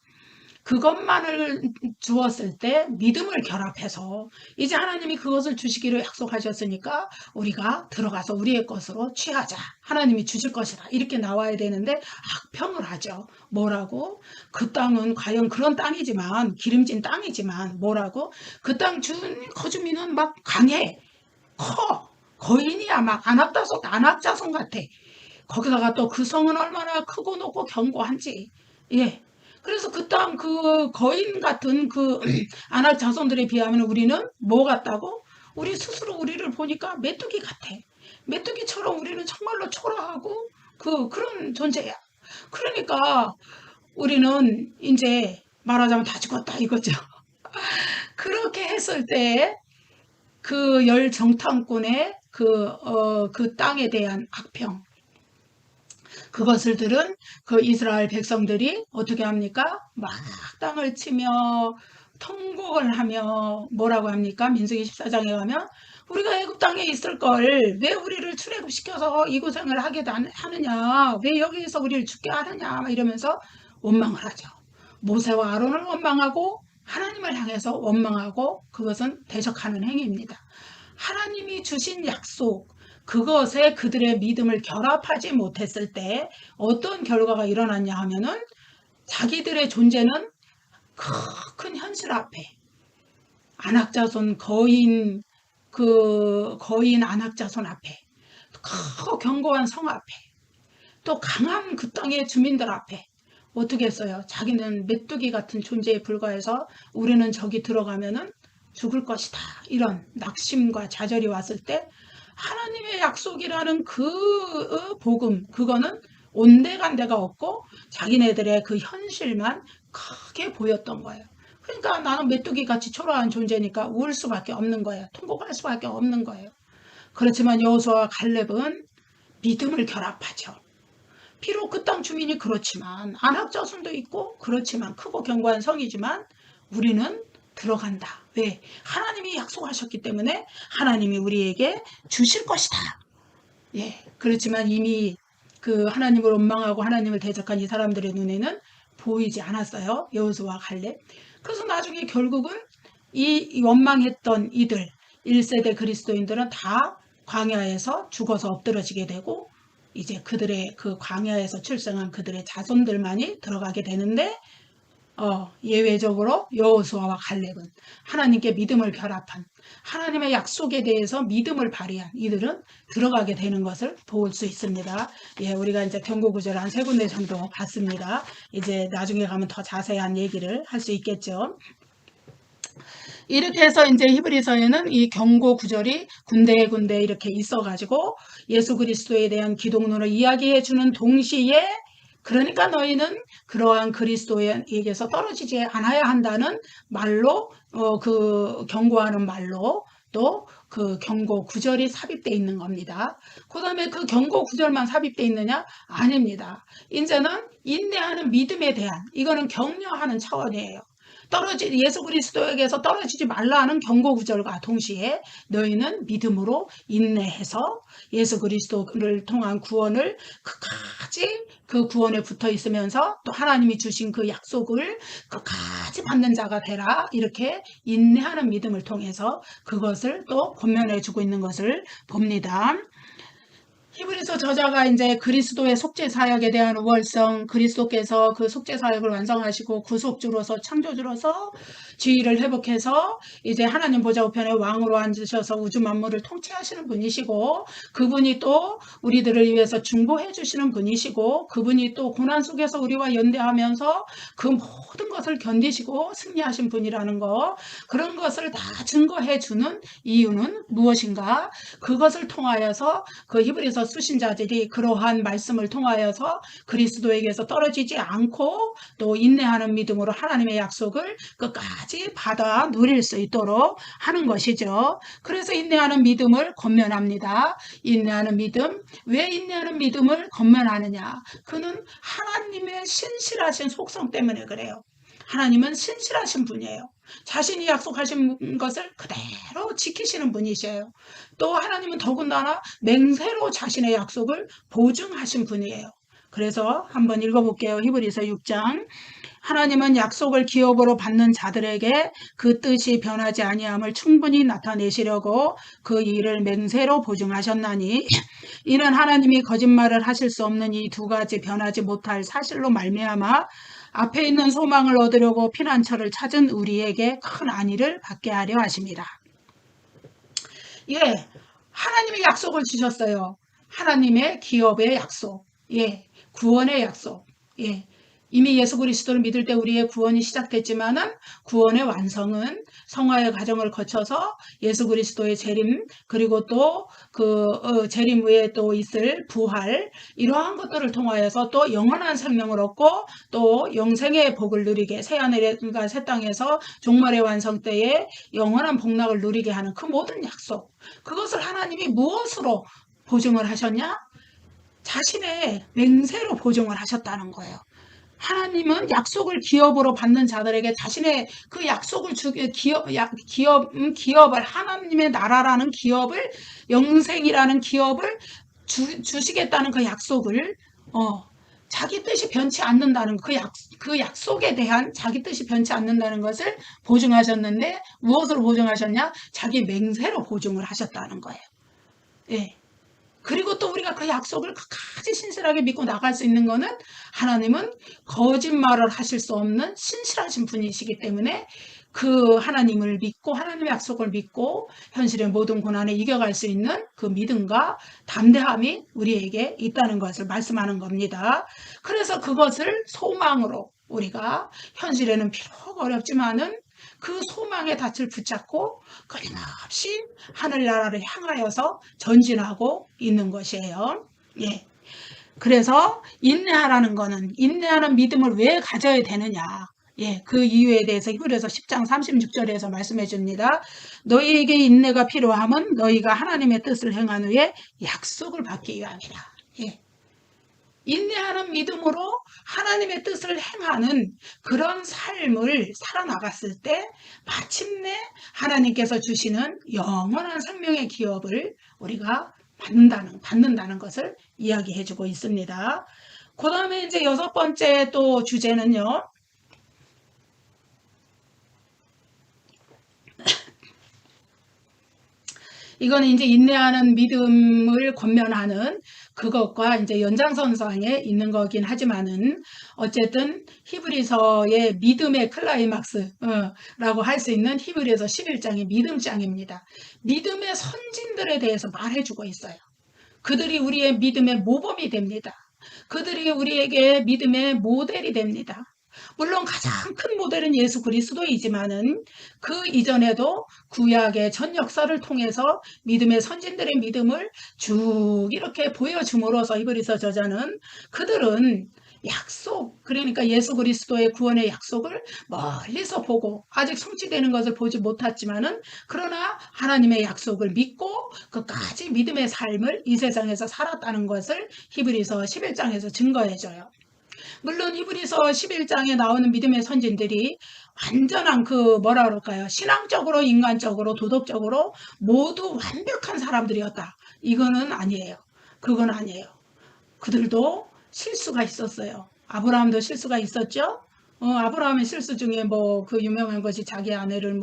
그것만을 주었을 때 믿음을 결합해서 이제 하나님이 그것을 주시기로 약속하셨으니까 우리가 들어가서 우리의 것으로 취하자. 하나님이 주실 것이다. 이렇게 나와야 되는데 악평을 하죠. 뭐라고? 그 땅은 과연 그런 땅이지만, 기름진 땅이지만 뭐라고? 그 땅 거주민은 막 강해. 커. 거인이야. 막 안악자손 같아. 거기다가 또 그 성은 얼마나 크고 높고 견고한지. 그래서 그 땅 그 거인 같은 그 안악 자손들에 비하면 우리는 뭐 같다고? 우리 스스로 우리를 보니까 메뚜기 같아. 메뚜기처럼 우리는 정말로 초라하고 그런 존재야. 그러니까 우리는 이제 말하자면 다 죽었다 이거죠. 그렇게 했을 때 그 10 정탐꾼의 그 땅에 대한 악평, 그것을 들은 그 이스라엘 백성들이 어떻게 합니까? 막 땅을 치며 통곡을 하며 뭐라고 합니까? 민수기 14장에 가면 우리가 애굽 땅에 있을 걸 왜 우리를 출애굽시켜서 이 고생을 하게 하느냐, 왜 여기에서 우리를 죽게 하느냐 이러면서 원망을 하죠. 모세와 아론을 원망하고 하나님을 향해서 원망하고, 그것은 대적하는 행위입니다. 하나님이 주신 약속, 그것에 그들의 믿음을 결합하지 못했을 때 어떤 결과가 일어났냐 하면은 자기들의 존재는 큰 현실 앞에, 안악자손 거인, 거인 안악자손 앞에, 크고 견고한 성 앞에, 또 강한 그 땅의 주민들 앞에 어떻게 했어요? 자기는 메뚜기 같은 존재에 불과해서 우리는 저기 들어가면은 죽을 것이다. 이런 낙심과 좌절이 왔을 때 하나님의 약속이라는 그 복음, 그거는 온데간데가 없고 자기네들의 그 현실만 크게 보였던 거예요. 그러니까 나는 메뚜기 같이 초라한 존재니까 울 수밖에 없는 거예요. 통곡할 수밖에 없는 거예요. 그렇지만 여호수아와 갈렙은 믿음을 결합하죠. 비록 그 땅 주민이 그렇지만 안악자손도 있고 그렇지만 크고 견고한 성이지만 우리는 들어간다. 왜? 하나님이 약속하셨기 때문에 하나님이 우리에게 주실 것이다. 예. 그렇지만 이미 그 하나님을 원망하고 하나님을 대적한 이 사람들의 눈에는 보이지 않았어요. 여호수아와 갈렙. 그래서 나중에 결국은 이 원망했던 이들 1세대 그리스도인들은 다 광야에서 죽어서 엎드러지게 되고 이제 그들의 그 광야에서 출생한 그들의 자손들만이 들어가게 되는데 예외적으로 여호수아와 갈렙은 하나님께 믿음을 결합한 하나님의 약속에 대해서 믿음을 발휘한 이들은 들어가게 되는 것을 볼 수 있습니다. 예, 우리가 이제 경고구절 한 3군데 정도 봤습니다. 이제 나중에 가면 더 자세한 얘기를 할 수 있겠죠. 이렇게 해서 이제 히브리서에는 이 경고 구절이 군데군데 이렇게 있어가지고 예수 그리스도에 대한 기독론을 이야기해 주는 동시에 그러니까 너희는 그러한 그리스도에게서 떨어지지 않아야 한다는 말로 그 경고하는 말로 또 그 경고 구절이 삽입되어 있는 겁니다. 그 다음에 그 경고 구절만 삽입되어 있느냐? 아닙니다. 이제는 인내하는 믿음에 대한 이거는 격려하는 차원이에요. 예수 그리스도에게서 떨어지지 말라는 경고 구절과 동시에 너희는 믿음으로 인내해서 예수 그리스도를 통한 구원을 끝까지 그 구원에 붙어 있으면서 또 하나님이 주신 그 약속을 끝까지 받는 자가 되라. 이렇게 인내하는 믿음을 통해서 그것을 또 권면해 주고 있는 것을 봅니다. 히브리서 저자가 이제 그리스도의 속죄 사역에 대한 우월성, 그리스도께서 그 속죄 사역을 완성하시고 구속주로서 창조주로서 지위를 회복해서 이제 하나님 보좌 우편에 왕으로 앉으셔서 우주 만물을 통치하시는 분이시고 그분이 또 우리들을 위해서 중보해 주시는 분이시고 그분이 또 고난 속에서 우리와 연대하면서 그 모든 것을 견디시고 승리하신 분이라는 거, 그런 것을 다 증거해 주는 이유는 무엇인가? 그것을 통하여서 그 히브리서 수신자들이 그러한 말씀을 통하여서 그리스도에게서 떨어지지 않고 또 인내하는 믿음으로 하나님의 약속을 끝까지 받아 누릴 수 있도록 하는 것이죠. 그래서 인내하는 믿음을 권면합니다. 인내하는 믿음, 왜 인내하는 믿음을 권면하느냐? 그는 하나님의 신실하신 속성 때문에 그래요. 하나님은 신실하신 분이에요. 자신이 약속하신 것을 그대로 지키시는 분이셔요. 또 하나님은 더군다나 맹세로 자신의 약속을 보증하신 분이에요. 그래서 한번 읽어볼게요. 히브리서 6장. 하나님은 약속을 기업으로 받는 자들에게 그 뜻이 변하지 아니함을 충분히 나타내시려고 그 일을 맹세로 보증하셨나니 이는 하나님이 거짓말을 하실 수 없는 이 두 가지 변하지 못할 사실로 말미암아 앞에 있는 소망을 얻으려고 피난처를 찾은 우리에게 큰 안위를 받게 하려 하십니다. 예, 하나님이 약속을 주셨어요. 하나님의 기업의 약속, 예, 구원의 약속, 예. 이미 예수 그리스도를 믿을 때 우리의 구원이 시작됐지만은 구원의 완성은 성화의 과정을 거쳐서 예수 그리스도의 재림, 그리고 또 그 재림 후에 또 있을 부활, 이러한 것들을 통하여서 또 영원한 생명을 얻고 또 영생의 복을 누리게, 새하늘과 새 땅에서 종말의 완성 때에 영원한 복락을 누리게 하는 그 모든 약속, 그것을 하나님이 무엇으로 보증을 하셨냐? 자신의 맹세로 보증을 하셨다는 거예요. 하나님은 약속을 기업으로 받는 자들에게 자신의 그 약속을 기업을 하나님의 나라라는 기업을, 영생이라는 기업을 주시겠다는 그 약속을 자기 뜻이 변치 않는다는 그 약속에 대한 자기 뜻이 변치 않는다는 것을 보증하셨는데 무엇으로 보증하셨냐? 자기 맹세로 보증을 하셨다는 거예요. 예. 그리고 또 우리가 그 약속을 끝까지 신실하게 믿고 나갈 수 있는 거는 하나님은 거짓말을 하실 수 없는 신실하신 분이시기 때문에 그 하나님을 믿고 하나님의 약속을 믿고 현실의 모든 고난에 이겨갈 수 있는 그 믿음과 담대함이 우리에게 있다는 것을 말씀하는 겁니다. 그래서 그것을 소망으로 우리가 현실에는 비록 어렵지만은 그 소망의 닻을 붙잡고 끊임없이 하늘나라를 향하여서 전진하고 있는 것이에요. 예. 그래서 인내하라는 거는 인내하는 믿음을 왜 가져야 되느냐. 예, 그 이유에 대해서 히브리서 10장 36절에서 말씀해 줍니다. 너희에게 인내가 필요함은 너희가 하나님의 뜻을 행한 후에 약속을 받기 위함이라. 예. 인내하는 믿음으로 하나님의 뜻을 행하는 그런 삶을 살아나갔을 때 마침내 하나님께서 주시는 영원한 생명의 기업을 우리가 받는다는 것을 이야기해주고 있습니다. 그 다음에 이제 6번째 또 주제는요. 이거는 이제 인내하는 믿음을 권면하는 그것과 이제 연장선상에 있는 거긴 하지만은 어쨌든 히브리서의 믿음의 클라이막스라고 할 수 있는 히브리서 11장이 믿음장입니다. 믿음의 선진들에 대해서 말해주고 있어요. 그들이 우리의 믿음의 모범이 됩니다. 그들이 우리에게 믿음의 모델이 됩니다. 물론 가장 큰 모델은 예수 그리스도이지만은 그 이전에도 구약의 전 역사를 통해서 믿음의 선진들의 믿음을 쭉 이렇게 보여줌으로써 히브리서 저자는 그들은 약속, 그러니까 예수 그리스도의 구원의 약속을 멀리서 보고 아직 성취되는 것을 보지 못했지만은 그러나 하나님의 약속을 믿고 끝까지 믿음의 삶을 이 세상에서 살았다는 것을 히브리서 11장에서 증거해줘요. 물론 히브리서 11장에 나오는 믿음의 선진들이 완전한 뭐라 그럴까요? 신앙적으로, 인간적으로, 도덕적으로 모두 완벽한 사람들이었다. 이거는 아니에요. 그건 아니에요. 그들도 실수가 있었어요. 아브라함도 실수가 있었죠? 아브라함의 실수 중에 그 유명한 것이 자기 아내를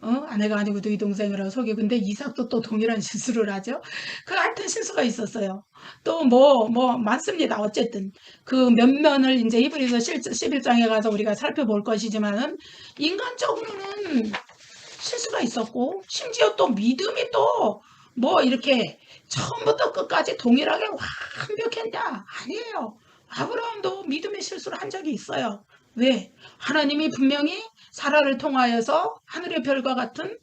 아내가 아니고 너희 동생이라고 속이고, 근데 이삭도 또 동일한 실수를 하죠. 하여튼 실수가 있었어요. 또 많습니다. 어쨌든 그 몇면을 이제 히브리서 11장에 가서 우리가 살펴볼 것이지만은 인간적으로는 실수가 있었고, 심지어 또 믿음이 또 이렇게 처음부터 끝까지 동일하게 완벽했냐? 아니에요. 아브라함도 믿음의 실수를 한 적이 있어요. 왜? 하나님이 분명히 사라를 통하여서 하늘의 별과 같은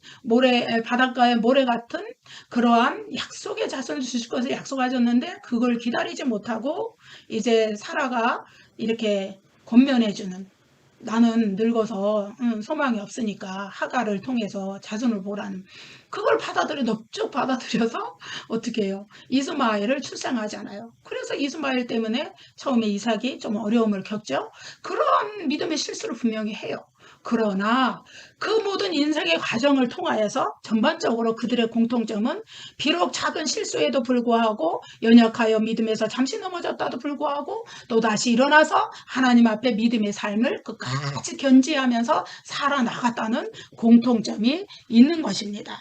바닷가의 모래 같은 그러한 약속의 자손을 주실 것을 약속하셨는데 그걸 기다리지 못하고 이제 사라가 이렇게 권면해주는, 나는 늙어서 소망이 없으니까 하가를 통해서 자손을 보라는, 그걸 넙죽 받아들여서 어떻게 해요? 이스마엘을 출생하잖아요. 그래서 이스마엘 때문에 처음에 이삭이 좀 어려움을 겪죠. 그런 믿음의 실수를 분명히 해요. 그러나 그 모든 인생의 과정을 통하여서 전반적으로 그들의 공통점은 비록 작은 실수에도 불구하고 연약하여 믿음에서 잠시 넘어졌다도 불구하고 또다시 일어나서 하나님 앞에 믿음의 삶을 끝까지 견지하면서 살아나갔다는 공통점이 있는 것입니다.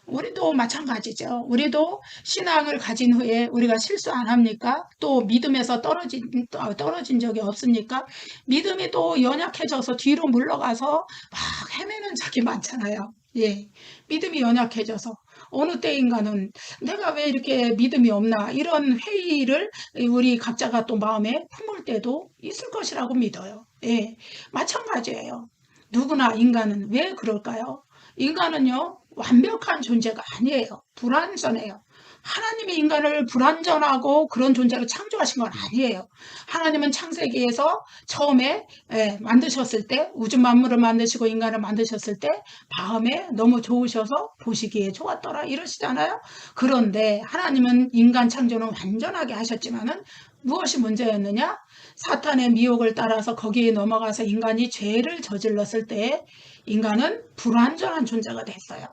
우리도 마찬가지죠. 우리도 신앙을 가진 후에 우리가 실수 안 합니까? 또 믿음에서 떨어진 적이 없습니까? 믿음이 또 연약해져서 뒤로 물러가서 막 헤매는 적이 많잖아요. 예, 믿음이 연약해져서 어느 때인가는 내가 왜 이렇게 믿음이 없나, 이런 회의를 우리 각자가 또 마음에 품을 때도 있을 것이라고 믿어요. 예, 마찬가지예요. 누구나 인간은 왜 그럴까요? 인간은요, 완벽한 존재가 아니에요. 불완전해요. 하나님이 인간을 불완전하고 그런 존재로 창조하신 건 아니에요. 하나님은 창세기에서 처음에 만드셨을 때, 우주 만물을 만드시고 인간을 만드셨을 때 마음에 너무 좋으셔서 보시기에 좋았더라 이러시잖아요. 그런데 하나님은 인간 창조는 완전하게 하셨지만은 무엇이 문제였느냐? 사탄의 미혹을 따라서 거기에 넘어가서 인간이 죄를 저질렀을 때 인간은 불완전한 존재가 됐어요.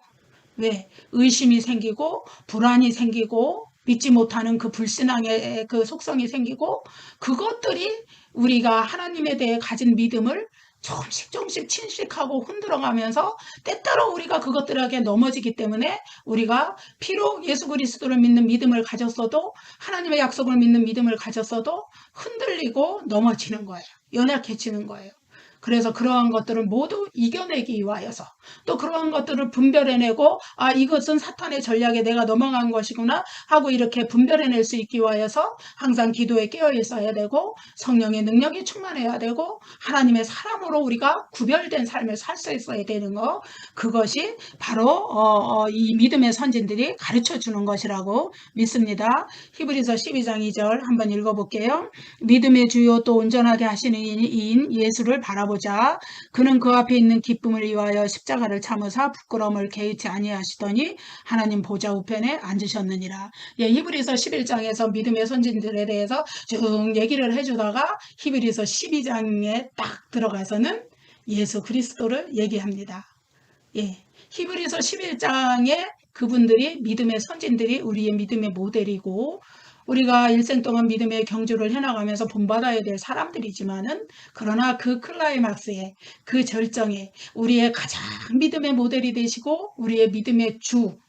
왜? 의심이 생기고 불안이 생기고 믿지 못하는 그 불신앙의 그 속성이 생기고, 그것들이 우리가 하나님에 대해 가진 믿음을 조금씩 침식하고 흔들어가면서 때때로 우리가 그것들에게 넘어지기 때문에 우리가 비록 예수 그리스도를 믿는 믿음을 가졌어도, 하나님의 약속을 믿는 믿음을 가졌어도 흔들리고 넘어지는 거예요. 연약해지는 거예요. 그래서 그러한 것들을 모두 이겨내기 위하여서 또 그러한 것들을 분별해내고 아 이것은 사탄의 전략에 내가 넘어간 것이구나 하고 이렇게 분별해낼 수 있기 위하여서 항상 기도에 깨어 있어야 되고 성령의 능력이 충만해야 되고 하나님의 사람으로 우리가 구별된 삶을 살 수 있어야 되는 거, 그것이 바로 이 믿음의 선진들이 가르쳐 주는 것이라고 믿습니다. 히브리서 12장 2절 한번 읽어볼게요. 믿음의 주요 또 온전하게 하시는 이인 예수를 바라보자. 그는 그 앞에 있는 기쁨을 위하여 십자가를 참으사 부끄러움을 개의치 아니하시더니 하나님 보좌 우편에 앉으셨느니라. 예, 히브리서 11장에서 믿음의 선진들에 대해서 쭉 얘기를 해주다가 히브리서 12장에 딱 들어가서는 예수 그리스도를 얘기합니다. 예, 히브리서 11장에 그분들이 믿음의 선진들이 우리의 믿음의 모델이고 우리가 일생 동안 믿음의 경주를 해나가면서 본받아야 될 사람들이지만은 그러나 그 클라이막스에 그 절정에 우리의 가장 믿음의 모델이 되시고 우리의 믿음의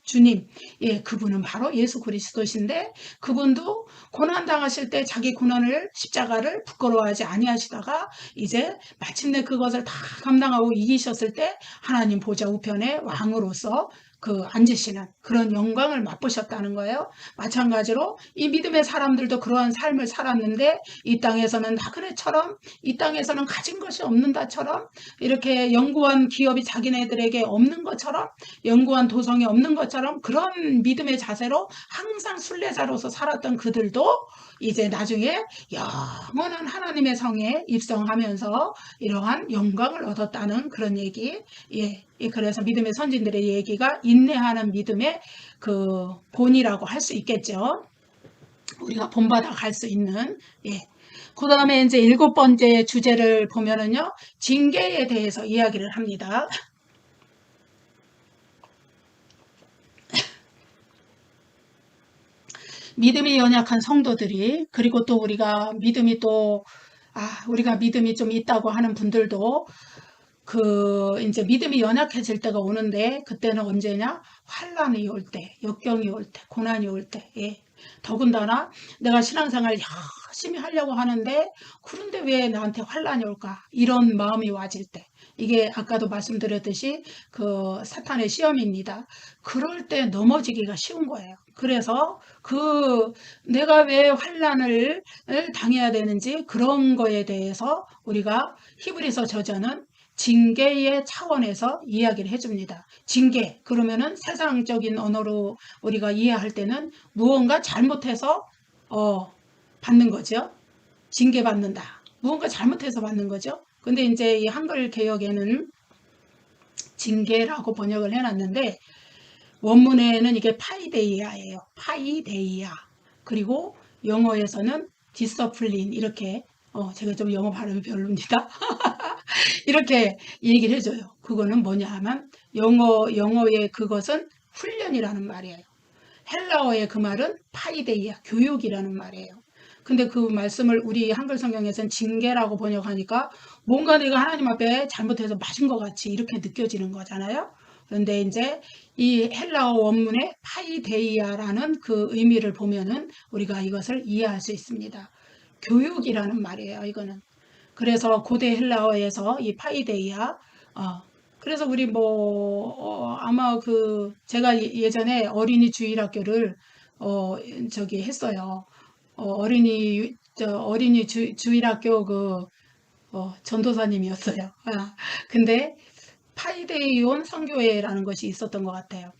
주님, 예, 그분은 바로 예수 그리스도신데 그분도 고난 당하실 때 자기 고난을 십자가를 부끄러워하지 아니하시다가 이제 마침내 그것을 다 감당하고 이기셨을 때 하나님 보좌 우편에 왕으로서 그 앉으시는 그런 영광을 맛보셨다는 거예요. 마찬가지로 이 믿음의 사람들도 그러한 삶을 살았는데 이 땅에서는 나그네처럼 이 땅에서는 가진 것이 없는다처럼 이렇게 연구한 기업이 자기네들에게 없는 것처럼 연구한 도성이 없는 것처럼 그런 믿음의 자세로 항상 순례자로서 살았던 그들도 이제 나중에 영원한 하나님의 성에 입성하면서 이러한 영광을 얻었다는 그런 얘기. 예. 그래서 믿음의 선진들의 얘기가 인내하는 믿음의 그 본이라고 할 수 있겠죠. 우리가 본받아 갈 수 있는. 예. 그 다음에 이제 7번째 주제를 보면은요, 징계에 대해서 이야기를 합니다. 믿음이 연약한 성도들이, 그리고 또 우리가 믿음이 우리가 믿음이 좀 있다고 하는 분들도 이제 믿음이 연약해질 때가 오는데, 그때는 언제냐? 환란이 올 때, 역경이 올 때, 고난이 올 때, 예. 더군다나 내가 신앙생활 열심히 하려고 하는데, 그런데 왜 나한테 환란이 올까? 이런 마음이 와질 때. 이게 아까도 말씀드렸듯이 그 사탄의 시험입니다. 그럴 때 넘어지기가 쉬운 거예요. 그래서 내가 왜 환란을 당해야 되는지 그런 거에 대해서 우리가 히브리서 저자는 징계의 차원에서 이야기를 해줍니다. 징계, 그러면은 세상적인 언어로 우리가 이해할 때는 무언가 잘못해서 받는 거죠. 징계받는다. 무언가 잘못해서 받는 거죠. 근데 이제 이 한글 개역에는 징계라고 번역을 해놨는데 원문에는 이게 파이데이아예요. 파이데이아. 그리고 영어에서는 디서플린 이렇게 제가 좀 영어 발음이 별로입니다. 이렇게 얘기를 해줘요. 그거는 뭐냐 하면 영어의 그것은 훈련이라는 말이에요. 헬라어의 그 말은 파이데이아, 교육이라는 말이에요. 근데 그 말씀을 우리 한글 성경에서는 징계라고 번역하니까 뭔가 내가 하나님 앞에 잘못해서 맞은 것 같이 이렇게 느껴지는 거잖아요. 그런데 이제 이 헬라어 원문의 파이데이아라는 그 의미를 보면은 우리가 이것을 이해할 수 있습니다. 교육이라는 말이에요, 이거는. 그래서 고대 헬라어에서 이 파이데이아, 그래서 우리 아마 제가 예전에 어린이 주일학교를, 했어요. 어린이 주일학교 전도사님이었어요. 근데 파이데이온 선교회라는 것이 있었던 것 같아요.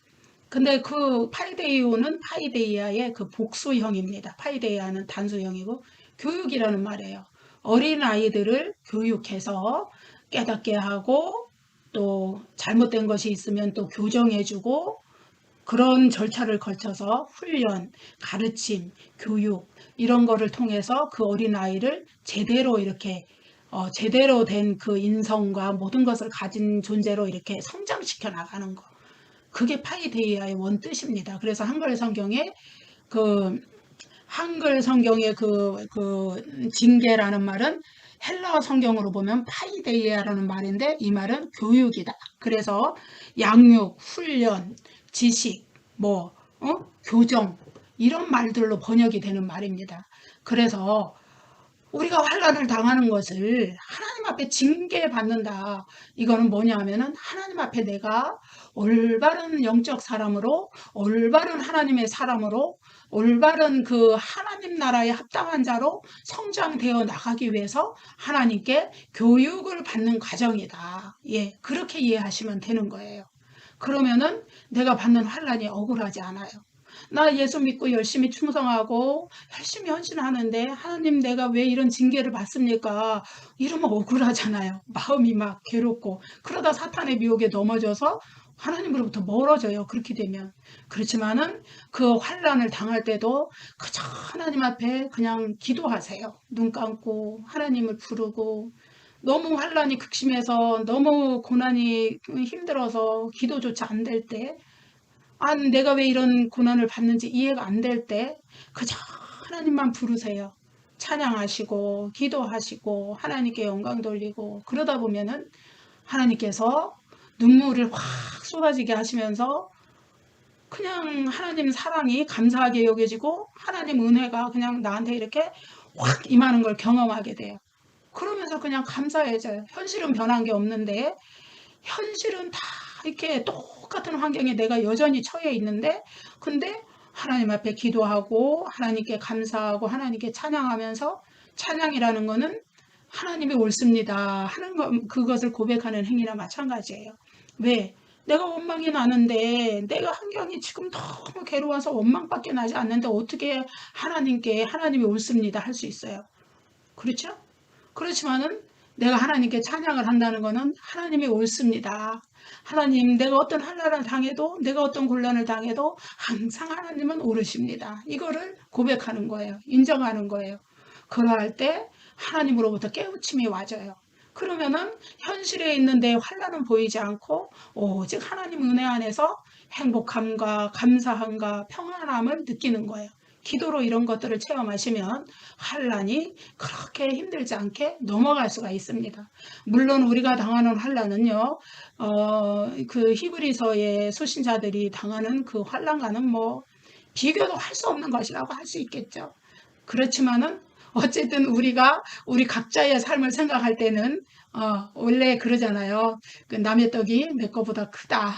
근데 그 파이데이온은 파이데이아의 그 복수형입니다. 파이데이아는 단수형이고 교육이라는 말이에요. 어린 아이들을 교육해서 깨닫게 하고 또 잘못된 것이 있으면 또 교정해주고 그런 절차를 거쳐서 훈련, 가르침, 교육 이런 거를 통해서 그 어린 아이를 제대로 이렇게 제대로 된 그 인성과 모든 것을 가진 존재로 이렇게 성장시켜 나가는 거. 그게 파이데이아의 원뜻입니다. 그래서 한글 성경의 징계라는 말은 헬라어 성경으로 보면 파이데이아라는 말인데 이 말은 교육이다. 그래서 양육, 훈련, 지식, 교정 이런 말들로 번역이 되는 말입니다. 그래서 우리가 환난을 당하는 것을 하나님 앞에 징계받는다. 이거는 뭐냐 하면은 하나님 앞에 내가 올바른 영적 사람으로, 올바른 하나님의 사람으로, 올바른 그 하나님 나라에 합당한 자로 성장되어 나가기 위해서 하나님께 교육을 받는 과정이다. 예, 그렇게 이해하시면 되는 거예요. 그러면은 내가 받는 환난이 억울하지 않아요. 나 예수 믿고 열심히 충성하고 열심히 헌신하는데 하나님 내가 왜 이런 징계를 받습니까? 이러면 억울하잖아요. 마음이 막 괴롭고 그러다 사탄의 미혹에 넘어져서 하나님으로부터 멀어져요. 그렇게 되면. 그렇지만은 그 환난을 당할 때도 그저 하나님 앞에 그냥 기도하세요. 눈 감고 하나님을 부르고 너무 환난이 극심해서 너무 고난이 힘들어서 기도조차 안 될 때, 아, 내가 왜 이런 고난을 받는지 이해가 안 될 때 그저 하나님만 부르세요. 찬양하시고 기도하시고 하나님께 영광 돌리고 그러다 보면은 하나님께서 눈물을 확 쏟아지게 하시면서 그냥 하나님 사랑이 감사하게 여겨지고 하나님 은혜가 그냥 나한테 이렇게 확 임하는 걸 경험하게 돼요. 그러면서 그냥 감사해져요. 현실은 변한 게 없는데 현실은 다 이렇게 똑같은 환경에 내가 여전히 처해 있는데 근데 하나님 앞에 기도하고 하나님께 감사하고 하나님께 찬양하면서 찬양이라는 거는 하나님이 옳습니다 하는 것, 그것을 고백하는 행위나 마찬가지예요. 왜? 내가 원망이 나는데 내가 환경이 지금 너무 괴로워서 원망밖에 나지 않는데 어떻게 하나님께 하나님이 옳습니다 할 수 있어요. 그렇죠? 그렇지만은 내가 하나님께 찬양을 한다는 것은 하나님이 옳습니다. 하나님, 내가 어떤 환난을 당해도, 내가 어떤 곤란을 당해도 항상 하나님은 옳으십니다. 이거를 고백하는 거예요. 인정하는 거예요. 그러할 때 하나님으로부터 깨우침이 와져요. 그러면은 현실에 있는데 환난은 보이지 않고 오직 하나님 은혜 안에서 행복함과 감사함과 평안함을 느끼는 거예요. 기도로 이런 것들을 체험하시면 환난이 그렇게 힘들지 않게 넘어갈 수가 있습니다. 물론 우리가 당하는 환난은요, 그 히브리서의 수신자들이 당하는 그 환난과는 뭐 비교도 할 수 없는 것이라고 할 수 있겠죠. 그렇지만은 어쨌든 우리가 우리 각자의 삶을 생각할 때는 원래 그러잖아요. 그 남의 떡이 내 거보다 크다.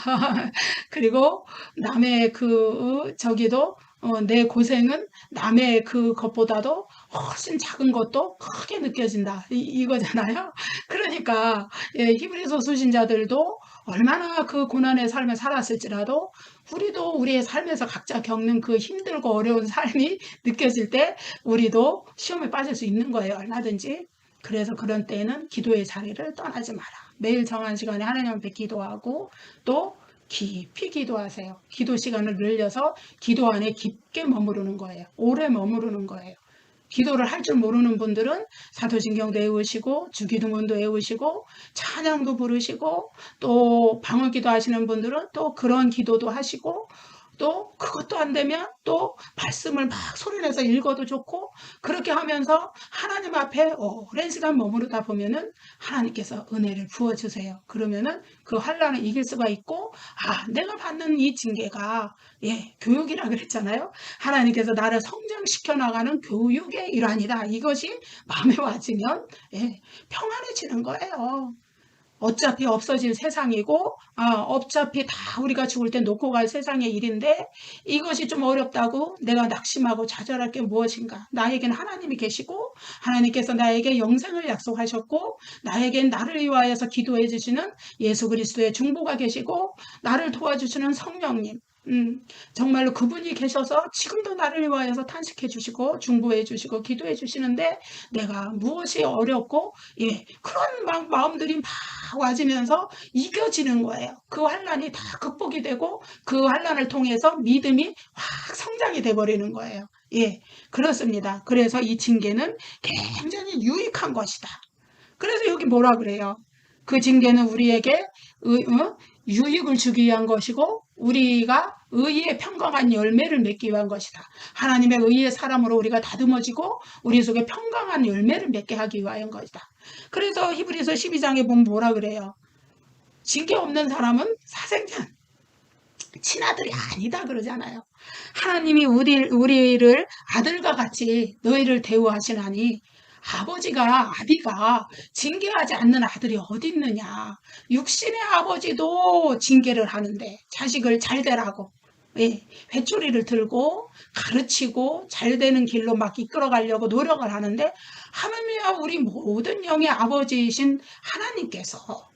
그리고 남의 그 저기도 내 고생은 남의 그것보다도 훨씬 작은 것도 크게 느껴진다. 이거잖아요. 그러니까 예, 히브리서 수신자들도 얼마나 그 고난의 삶을 살았을지라도 우리도 우리의 삶에서 각자 겪는 그 힘들고 어려운 삶이 느껴질 때 우리도 시험에 빠질 수 있는 거예요. 얼마든지. 그래서 그런 때에는 기도의 자리를 떠나지 마라. 매일 정한 시간에 하나님 앞에 기도하고 또 깊이 기도하세요. 기도 시간을 늘려서 기도 안에 깊게 머무르는 거예요. 오래 머무르는 거예요. 기도를 할 줄 모르는 분들은 사도신경도 외우시고 주기도문도 외우시고 찬양도 부르시고 또 방언기도 하시는 분들은 또 그런 기도도 하시고 또 그것도 안 되면 또 말씀을 막 소리내서 읽어도 좋고 그렇게 하면서 하나님 앞에 오랜 시간 머무르다 보면은 하나님께서 은혜를 부어주세요. 그러면은 그 환난을 이길 수가 있고 아 내가 받는 이 징계가 예 교육이라 그랬잖아요. 하나님께서 나를 성장시켜 나가는 교육의 일환이다. 이것이 마음에 와지면 예, 평안해지는 거예요. 어차피 없어질 세상이고 어차피 다 우리가 죽을 때 놓고 갈 세상의 일인데 이것이 좀 어렵다고 내가 낙심하고 좌절할 게 무엇인가. 나에겐 하나님이 계시고 하나님께서 나에게 영생을 약속하셨고 나에겐 나를 위하여서 기도해 주시는 예수 그리스도의 중보가 계시고 나를 도와주시는 성령님 정말로 그분이 계셔서 지금도 나를 위하여서 탄식해 주시고 중보해 주시고 기도해 주시는데 내가 무엇이 어렵고 예 그런 막 마음들이 막 와지면서 이겨지는 거예요. 그 환난이 다 극복이 되고 그 환난을 통해서 믿음이 확 성장이 돼 버리는 거예요. 예 그렇습니다. 그래서 이 징계는 굉장히 유익한 것이다. 그래서 여기 뭐라 그래요? 그 징계는 우리에게 유익을 주기 위한 것이고 우리가 의의 평강한 열매를 맺기 위한 것이다. 하나님의 의의 사람으로 우리가 다듬어지고 우리 속에 평강한 열매를 맺게 하기 위한 것이다. 그래서 히브리서 12장에 보면 뭐라 그래요? 징계 없는 사람은 사생전 친아들이 아니다 그러잖아요. 하나님이 우리를 아들과 같이 너희를 대우하시나니 아비가 징계하지 않는 아들이 어디 있느냐. 육신의 아버지도 징계를 하는데 자식을 잘 되라고, 예, 회초리를 들고 가르치고 잘 되는 길로 막 이끌어 가려고 노력을 하는데, 하물며 우리 모든 영의 아버지이신 하나님께서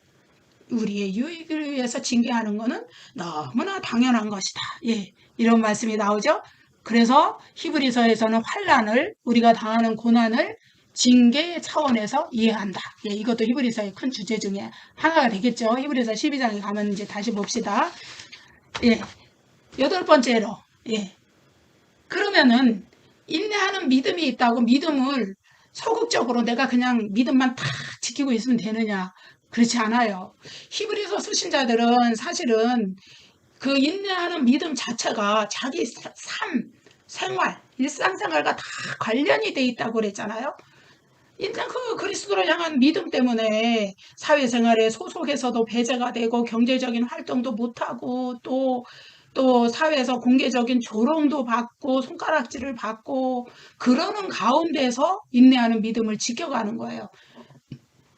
우리의 유익을 위해서 징계하는 것은 너무나 당연한 것이다. 예, 이런 말씀이 나오죠. 그래서 히브리서에서는 환난을, 우리가 당하는 고난을 징계 차원에서 이해한다. 예, 이것도 히브리서의 큰 주제 중에 하나가 되겠죠. 히브리서 12장에 가면 이제 다시 봅시다. 예, 8번째로, 예, 그러면은 인내하는 믿음이 있다고 믿음을 소극적으로 내가 그냥 믿음만 다 지키고 있으면 되느냐? 그렇지 않아요. 히브리서 쓰신 자들은 사실은 그 인내하는 믿음 자체가 자기 삶, 생활, 일상생활과 다 관련이 돼 있다고 그랬잖아요. 인간 그 그리스도를 향한 믿음 때문에 사회생활에 소속해서도 배제가 되고 경제적인 활동도 못하고 또 사회에서 공개적인 조롱도 받고 손가락질을 받고 그러는 가운데서 인내하는 믿음을 지켜가는 거예요.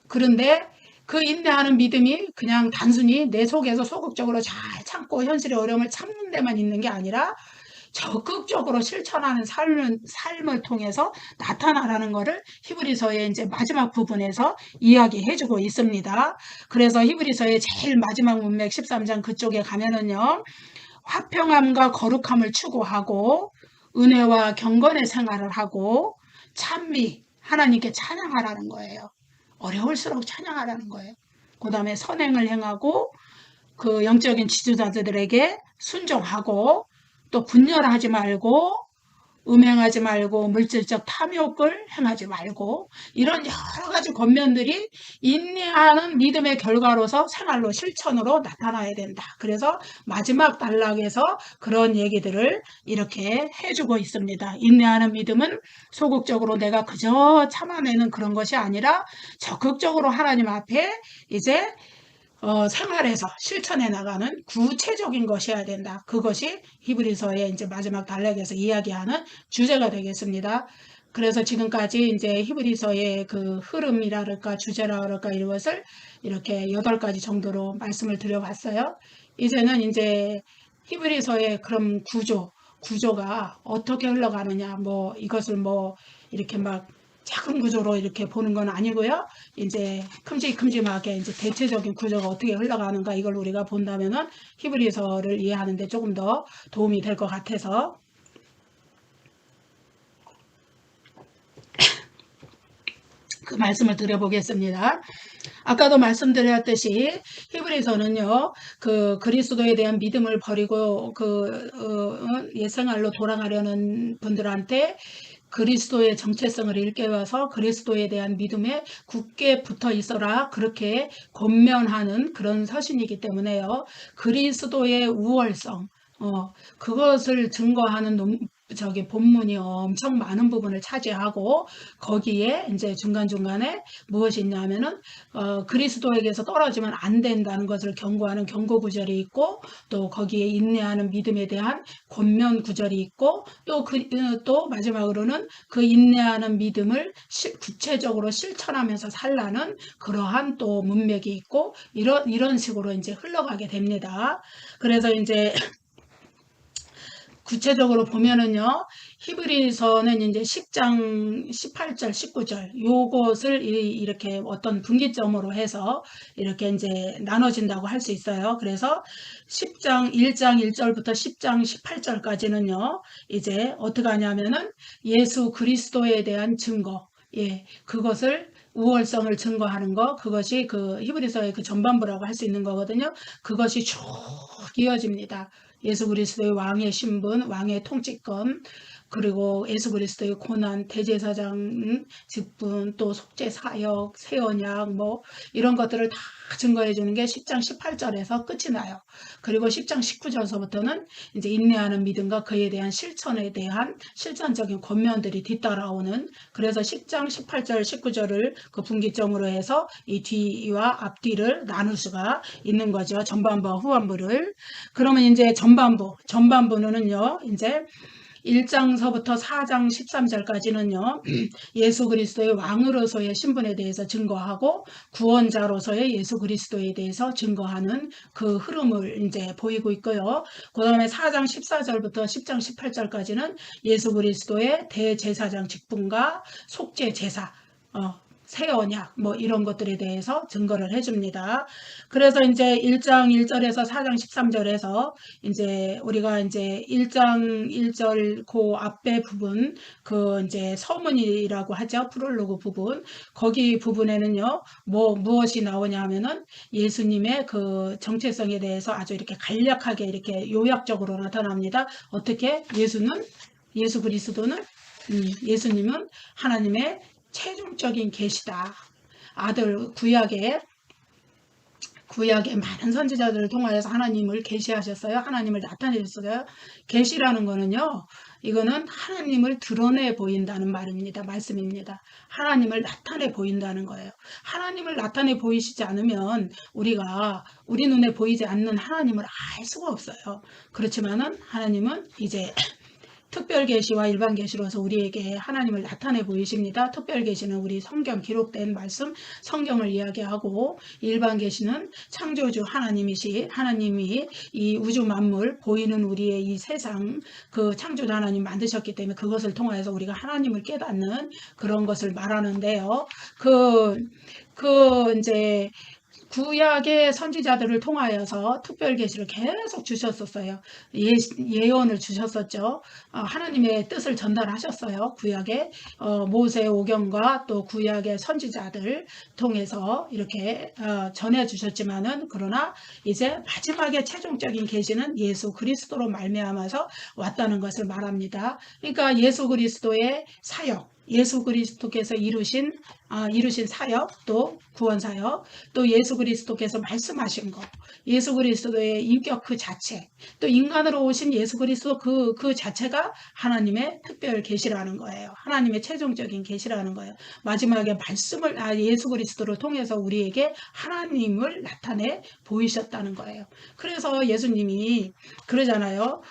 그런데 그 인내하는 믿음이 그냥 단순히 내 속에서 소극적으로 잘 참고 현실의 어려움을 참는 데만 있는 게 아니라 적극적으로 실천하는 삶을 통해서 나타나라는 것을 히브리서의 이제 마지막 부분에서 이야기해주고 있습니다. 그래서 히브리서의 제일 마지막 문맥 13장 그쪽에 가면은요, 화평함과 거룩함을 추구하고 은혜와 경건의 생활을 하고 찬미, 하나님께 찬양하라는 거예요. 어려울수록 찬양하라는 거예요. 그 다음에 선행을 행하고 그 영적인 지도자들에게 순종하고 또 분열하지 말고 음행하지 말고 물질적 탐욕을 행하지 말고, 이런 여러 가지 권면들이 인내하는 믿음의 결과로서 생활로 실천으로 나타나야 된다. 그래서 마지막 단락에서 그런 얘기들을 이렇게 해주고 있습니다. 인내하는 믿음은 소극적으로 내가 그저 참아내는 그런 것이 아니라 적극적으로 하나님 앞에 이제 생활에서 실천해 나가는 구체적인 것이어야 된다. 그것이 히브리서의 이제 마지막 단락에서 이야기하는 주제가 되겠습니다. 그래서 지금까지 이제 히브리서의 그 흐름이랄까 주제랄까 이것을 이렇게 8가지 정도로 말씀을 드려봤어요. 이제는 이제 히브리서의 그런 구조가 어떻게 흘러가느냐, 뭐 이것을 뭐 이렇게 막 작은 구조로 이렇게 보는 건 아니고요. 이제 큼직큼직하게 이제 대체적인 구조가 어떻게 흘러가는가 이걸 우리가 본다면은 히브리서를 이해하는데 조금 더 도움이 될 것 같아서 그 말씀을 드려보겠습니다. 아까도 말씀드렸듯이 히브리서는요, 그 그리스도에 대한 믿음을 버리고 옛생활로 돌아가려는 분들한테 그리스도의 정체성을 일깨워서 그리스도에 대한 믿음에 굳게 붙어 있어라, 그렇게 권면하는 그런 서신이기 때문에요. 그리스도의 우월성, 그것을 증거하는 본문이 엄청 많은 부분을 차지하고, 거기에 이제 중간중간에 무엇이 있냐면은 그리스도에게서 떨어지면 안 된다는 것을 경고하는 경고 구절이 있고, 또 거기에 인내하는 믿음에 대한 권면 구절이 있고, 또 마지막으로는 그 인내하는 믿음을 구체적으로 실천하면서 살라는 그러한 또 문맥이 있고, 이런 식으로 이제 흘러가게 됩니다. 그래서 이제 구체적으로 보면은요, 히브리서는 이제 10장 18절 19절 요것을 이렇게 어떤 분기점으로 해서 이렇게 이제 나눠진다고 할 수 있어요. 그래서 10장 1장 1절부터 10장 18절까지는요 이제 어떻게 하냐면은 예수 그리스도에 대한 증거, 예, 그것을 우월성을 증거하는 것, 그것이 그 히브리서의 그 전반부라고 할 수 있는 거거든요. 그것이 쭉 이어집니다. 예수 그리스도의 왕의 신분, 왕의 통치권, 그리고 예수 그리스도의 고난, 대제사장 직분, 또 속죄 사역, 새 언약, 뭐 이런 것들을 다 증거해 주는 게 10장 18절에서 끝이 나요. 그리고 10장 19절서부터는 이제 인내하는 믿음과 그에 대한 실천에 대한 실천적인 권면들이 뒤따라오는, 그래서 10장 18절 19절을 그 분기점으로 해서 이 뒤와 앞뒤를 나눌 수가 있는 거죠. 전반부와 후반부를. 그러면 이제 전반부는요, 이제 1장서부터 4장 13절까지는요. 예수 그리스도의 왕으로서의 신분에 대해서 증거하고 구원자로서의 예수 그리스도에 대해서 증거하는 그 흐름을 이제 보이고 있고요. 그 다음에 4장 14절부터 10장 18절까지는 예수 그리스도의 대제사장 직분과 속죄 제사, 새 언약 뭐 이런 것들에 대해서 증거를 해줍니다. 그래서 이제 1장 1절에서 4장 13절에서 이제 우리가 이제 1장 1절 그 앞에 부분 그 이제 서문이라고 하죠. 프롤로그 부분. 거기 부분에는요. 무엇이 나오냐 하면은 예수님의 그 정체성에 대해서 아주 이렇게 간략하게 이렇게 요약적으로 나타납니다. 어떻게? 예수 그리스도는 예수님은 하나님의 최종적인 계시다. 아들 구약의 많은 선지자들을 통하여서 하나님을 계시하셨어요. 하나님을 나타내셨어요. 계시라는 거는요. 이거는 하나님을 드러내 보인다는 말입니다. 말씀입니다. 하나님을 나타내 보인다는 거예요. 하나님을 나타내 보이시지 않으면 우리 눈에 보이지 않는 하나님을 알 수가 없어요. 그렇지만은 하나님은 이제 특별 계시와 일반 계시로서 우리에게 하나님을 나타내 보이십니다. 특별 계시는 우리 성경 기록된 말씀 성경을 이야기하고 일반 계시는 창조주 하나님이 이 우주 만물 보이는 우리의 이 세상 그 창조주 하나님 만드셨기 때문에 그것을 통하여서 우리가 하나님을 깨닫는 그런 것을 말하는데요. 이제 구약의 선지자들을 통하여서 특별 계시를 계속 주셨었어요. 예언을 주셨었죠. 하나님의 뜻을 전달하셨어요. 구약의 모세 오경과 또 구약의 선지자들 통해서 이렇게 전해 주셨지만은 그러나 이제 마지막에 최종적인 계시는 예수 그리스도로 말미암아서 왔다는 것을 말합니다. 그러니까 예수 그리스도의 사역, 예수 그리스도께서 이루신 사역, 또 구원 사역, 또 예수 그리스도께서 말씀하신 것, 예수 그리스도의 인격 그 자체, 또 인간으로 오신 예수 그리스도 그 자체가 하나님의 특별 계시라는 거예요. 하나님의 최종적인 계시라는 거예요. 마지막에 말씀을 예수 그리스도를 통해서 우리에게 하나님을 나타내 보이셨다는 거예요. 그래서 예수님이 그러잖아요.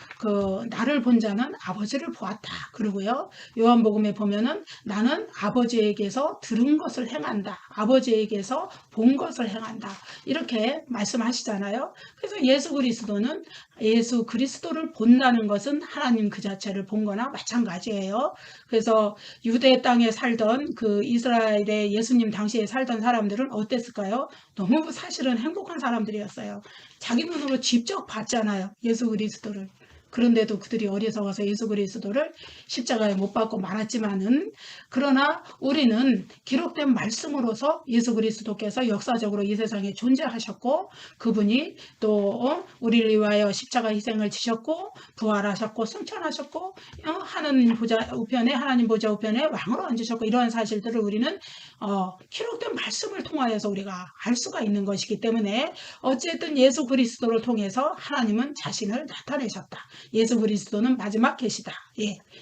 나를 본 자는 아버지를 보았다. 그러고요. 요한복음에 보면은 나는 아버지에게서 들은 것을 행한다. 아버지에게서 본 것을 행한다. 이렇게 말씀하시잖아요. 그래서 예수 그리스도를 본다는 것은 하나님 그 자체를 본 거나 마찬가지예요. 그래서 유대 땅에 살던 그 이스라엘의 예수님 당시에 살던 사람들은 어땠을까요? 너무 사실은 행복한 사람들이었어요. 자기 눈으로 직접 봤잖아요. 예수 그리스도를. 그런데도 그들이 어리석어서 예수 그리스도를 십자가에 못 박고 말았지만은 그러나 우리는 기록된 말씀으로서 예수 그리스도께서 역사적으로 이 세상에 존재하셨고 그분이 또 우리를 위하여 십자가 희생을 지셨고 부활하셨고 승천하셨고 하나님 보좌 우편에 왕으로 앉으셨고 이러한 사실들을 우리는 기록된 말씀을 통하여서 우리가 알 수가 있는 것이기 때문에 어쨌든 예수 그리스도를 통해서 하나님은 자신을 나타내셨다. 예수 그리스도는 마지막 계시다.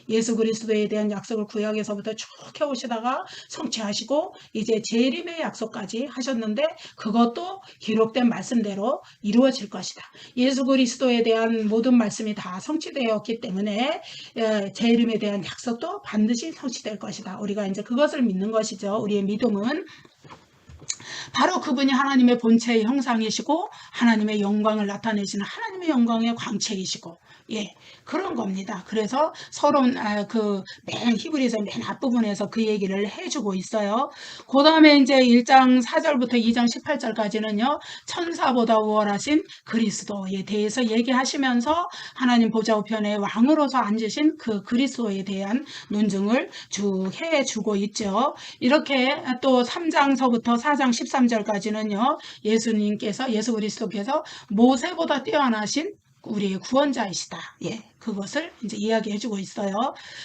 예수 그리스도에 대한 약속을 구약에서부터 쭉 해오시다가 성취하시고 이제 재림의 약속까지 하셨는데 그것도 기록된 말씀대로 이루어질 것이다. 예수 그리스도에 대한 모든 말씀이 다 성취되었기 때문에 재림에 대한 약속도 반드시 성취될 것이다. 우리가 이제 그것을 믿는 것이죠. 우리의 믿음은 바로 그분이 하나님의 본체의 형상이시고 하나님의 영광을 나타내시는 하나님의 영광의 광채이시고 그런 겁니다. 그래서 서로 히브리서 맨 앞부분에서 그 얘기를 해주고 있어요. 그 다음에 이제 1장 4절부터 2장 18절까지는요. 천사보다 우월하신 그리스도에 대해서 얘기하시면서 하나님 보좌 우편에 왕으로서 앉으신 그 그리스도에 대한 논증을 쭉 해주고 있죠. 이렇게 또 3장서부터 4장 13절까지는요. 예수 그리스도께서 모세보다 뛰어나신 우리의 구원자이시다. 그것을 이제 이야기해주고 있어요.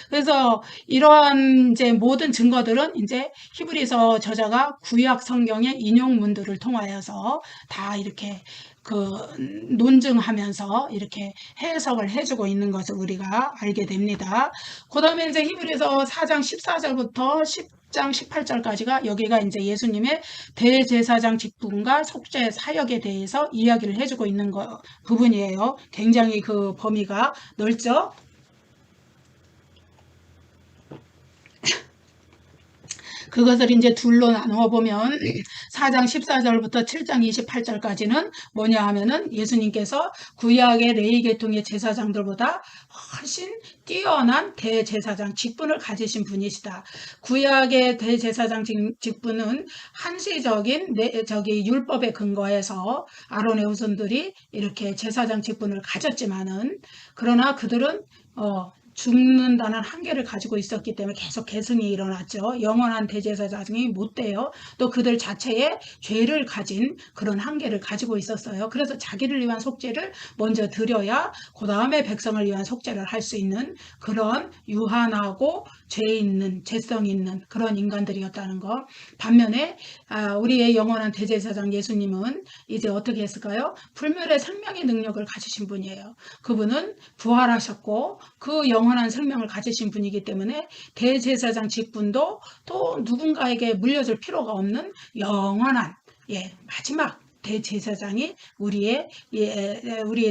그래서 이러한 이제 모든 증거들은 이제 히브리서 저자가 구약 성경의 인용문들을 통하여서 다 이렇게 논증하면서 이렇게 해석을 해주고 있는 것을 우리가 알게 됩니다. 그 다음에 이제 히브리서 4장 14절부터 10장 18절까지가 여기가 이제 예수님의 대제사장 직분과 속죄 사역에 대해서 이야기를 해주고 있는 부분이에요. 굉장히 그 범위가 넓죠. 그것을 이제 둘로 나누어 보면 4장 14절부터 7장 28절까지는 뭐냐 하면은 예수님께서 구약의 레위 계통의 제사장들보다 훨씬 뛰어난 대제사장 직분을 가지신 분이시다. 구약의 대제사장 직분은 한시적인 율법에 근거해서 아론의 후손들이 이렇게 제사장 직분을 가졌지만은, 그러나 그들은 죽는다는 한계를 가지고 있었기 때문에 계속 계승이 일어났죠. 영원한 대제사장이 못 돼요. 또 그들 자체의 죄를 가진 그런 한계를 가지고 있었어요. 그래서 자기를 위한 속죄를 먼저 드려야 그 다음에 백성을 위한 속죄를 할 수 있는 그런 유한하고 죄 있는, 죄성 있는 그런 인간들이었다는 거. 반면에 우리의 영원한 대제사장 예수님은 이제 어떻게 했을까요? 불멸의 생명의 능력을 가지신 분이에요. 그분은 부활하셨고 그 영원한 생명을 가지신 분이기 때문에 대제사장 직분도 또 누군가에게 물려줄 필요가 없는 영원한 마지막 대제사장이 우리의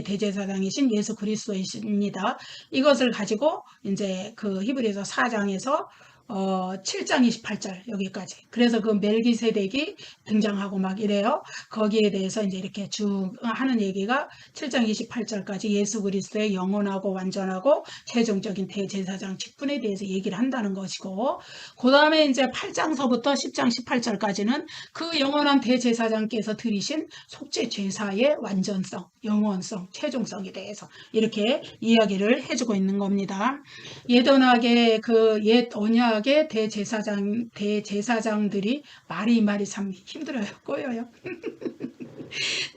대제사장이신 예수 그리스도이십니다. 이것을 가지고 이제 그 히브리서 4장에서 7장 28절 여기까지. 그래서 그 멜기세덱이 등장하고 막 이래요. 거기에 대해서 이제 이렇게 쭉 하는 얘기가 7장 28절까지 예수 그리스도의 영원하고 완전하고 최종적인 대제사장 직분에 대해서 얘기를 한다는 것이고, 그 다음에 이제 8장서부터 10장 18절까지는 그 영원한 대제사장께서 드리신 속죄 제사의 완전성, 영원성, 최종성에 대해서 이렇게 이야기를 해주고 있는 겁니다. 옛 언약의 옛 언약의 대제사장들이 말이 참 힘들어요. 꼬여요.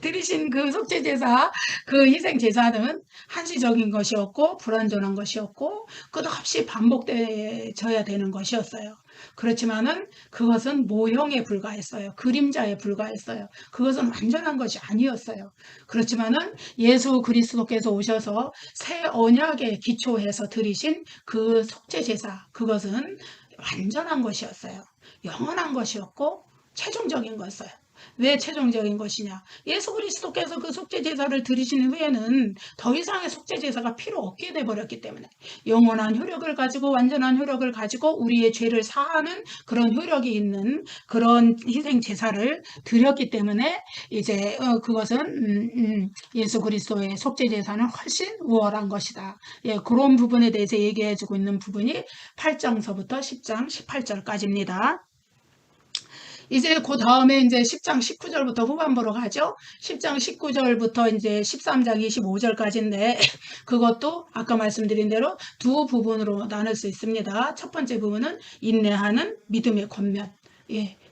드리신 그 속죄제사, 그 희생제사는 한시적인 것이었고 불완전한 것이었고 끝없이 반복되어야 되는 것이었어요. 그렇지만은 그것은 모형에 불과했어요. 그림자에 불과했어요. 그것은 완전한 것이 아니었어요. 그렇지만은 예수 그리스도께서 오셔서 새 언약에 기초해서 드리신 그 속죄제사, 그것은 완전한 것이었어요. 영원한 것이었고 최종적인 것이었어요. 왜 최종적인 것이냐? 예수 그리스도께서 그 속죄제사를 드리신 후에는 더 이상의 속죄제사가 필요 없게 돼버렸기 때문에, 영원한 효력을 가지고 완전한 효력을 가지고 우리의 죄를 사하는 그런 효력이 있는 그런 희생제사를 드렸기 때문에 이제 그것은 예수 그리스도의 속죄제사는 훨씬 우월한 것이다. 그런 부분에 대해서 얘기해주고 있는 부분이 8장서부터 10장 18절까지입니다. 이제 그 다음에 이제 10장 19절부터 후반부로 가죠. 10장 19절부터 이제 13장 25절까지인데 그것도 아까 말씀드린 대로 두 부분으로 나눌 수 있습니다. 첫 번째 부분은 인내하는 믿음의 권면.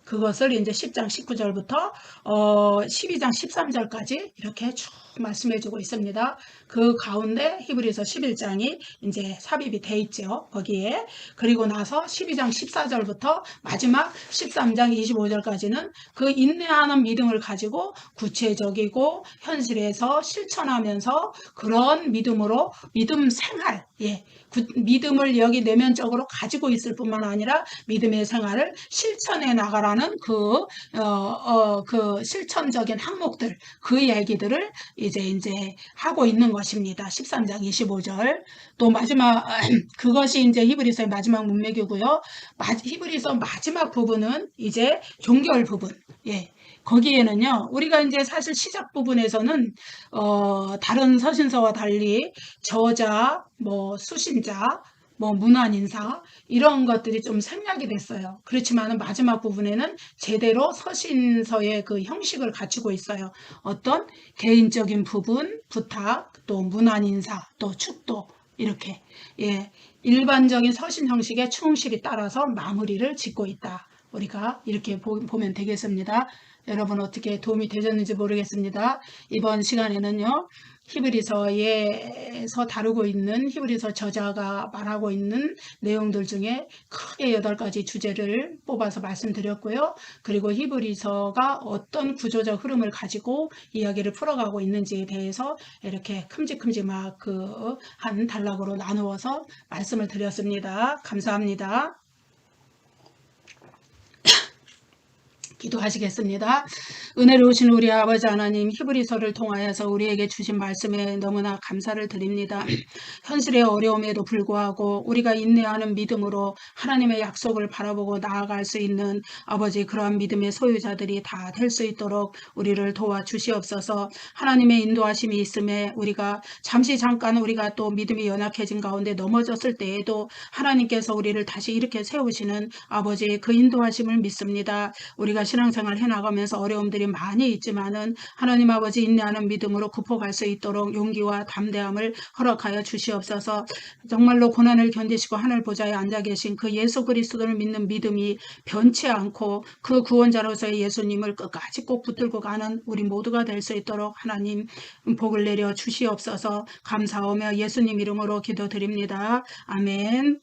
그것을 이제 10장 19절부터 12장 13절까지 이렇게 쭉 말씀해주고 있습니다. 그 가운데 히브리서 11장이 이제 삽입이 돼 있죠. 거기에. 그리고 나서 12장 14절부터 마지막 13장 25절까지는 그 인내하는 믿음을 가지고 구체적이고 현실에서 실천하면서 그런 믿음으로 믿음 생활, 믿음을 여기 내면적으로 가지고 있을 뿐만 아니라 믿음의 생활을 실천해 나가라는 그 실천적인 항목들, 그 얘기들을 이제 하고 있는 것입니다. 13장 25절. 또 마지막, 그것이 이제 히브리서의 마지막 문맥이고요. 히브리서 마지막 부분은 이제 종결 부분. 거기에는요, 우리가 이제 사실 시작 부분에서는, 다른 서신서와 달리 저자, 수신자, 문안인사, 이런 것들이 좀 생략이 됐어요. 그렇지만 마지막 부분에는 제대로 서신서의 그 형식을 갖추고 있어요. 어떤 개인적인 부분, 부탁, 또 문안인사, 또 축도, 이렇게. 일반적인 서신 형식에 충실히 따라서 마무리를 짓고 있다. 우리가 이렇게 보면 되겠습니다. 여러분 어떻게 도움이 되셨는지 모르겠습니다. 이번 시간에는요, 히브리서에서 다루고 있는 히브리서 저자가 말하고 있는 내용들 중에 크게 8가지 주제를 뽑아서 말씀드렸고요. 그리고 히브리서가 어떤 구조적 흐름을 가지고 이야기를 풀어가고 있는지에 대해서 이렇게 큼직큼직막 한 단락으로 나누어서 말씀을 드렸습니다. 감사합니다. 기도하시겠습니다. 은혜로우신 우리 아버지 하나님, 히브리서를 통하여서 우리에게 주신 말씀에 너무나 감사를 드립니다. 현실의 어려움에도 불구하고 우리가 인내하는 믿음으로 하나님의 약속을 바라보고 나아갈 수 있는 아버지, 그러한 믿음의 소유자들이 다 될 수 있도록 우리를 도와주시옵소서. 하나님의 인도하심이 있음에 우리가 잠깐 우리가 또 믿음이 연약해진 가운데 넘어졌을 때에도 하나님께서 우리를 다시 이렇게 세우시는 아버지, 그 인도하심을 믿습니다. 우리가 신앙생활 해나가면서 어려움들이 많이 있지만은 하나님 아버지, 인내하는 믿음으로 극복할 수 있도록 용기와 담대함을 허락하여 주시옵소서. 정말로 고난을 견디시고 하늘 보좌에 앉아 계신 그 예수 그리스도를 믿는 믿음이 변치 않고 그 구원자로서의 예수님을 끝까지 꼭 붙들고 가는 우리 모두가 될 수 있도록 하나님 복을 내려 주시옵소서. 감사하며 예수님 이름으로 기도드립니다. 아멘.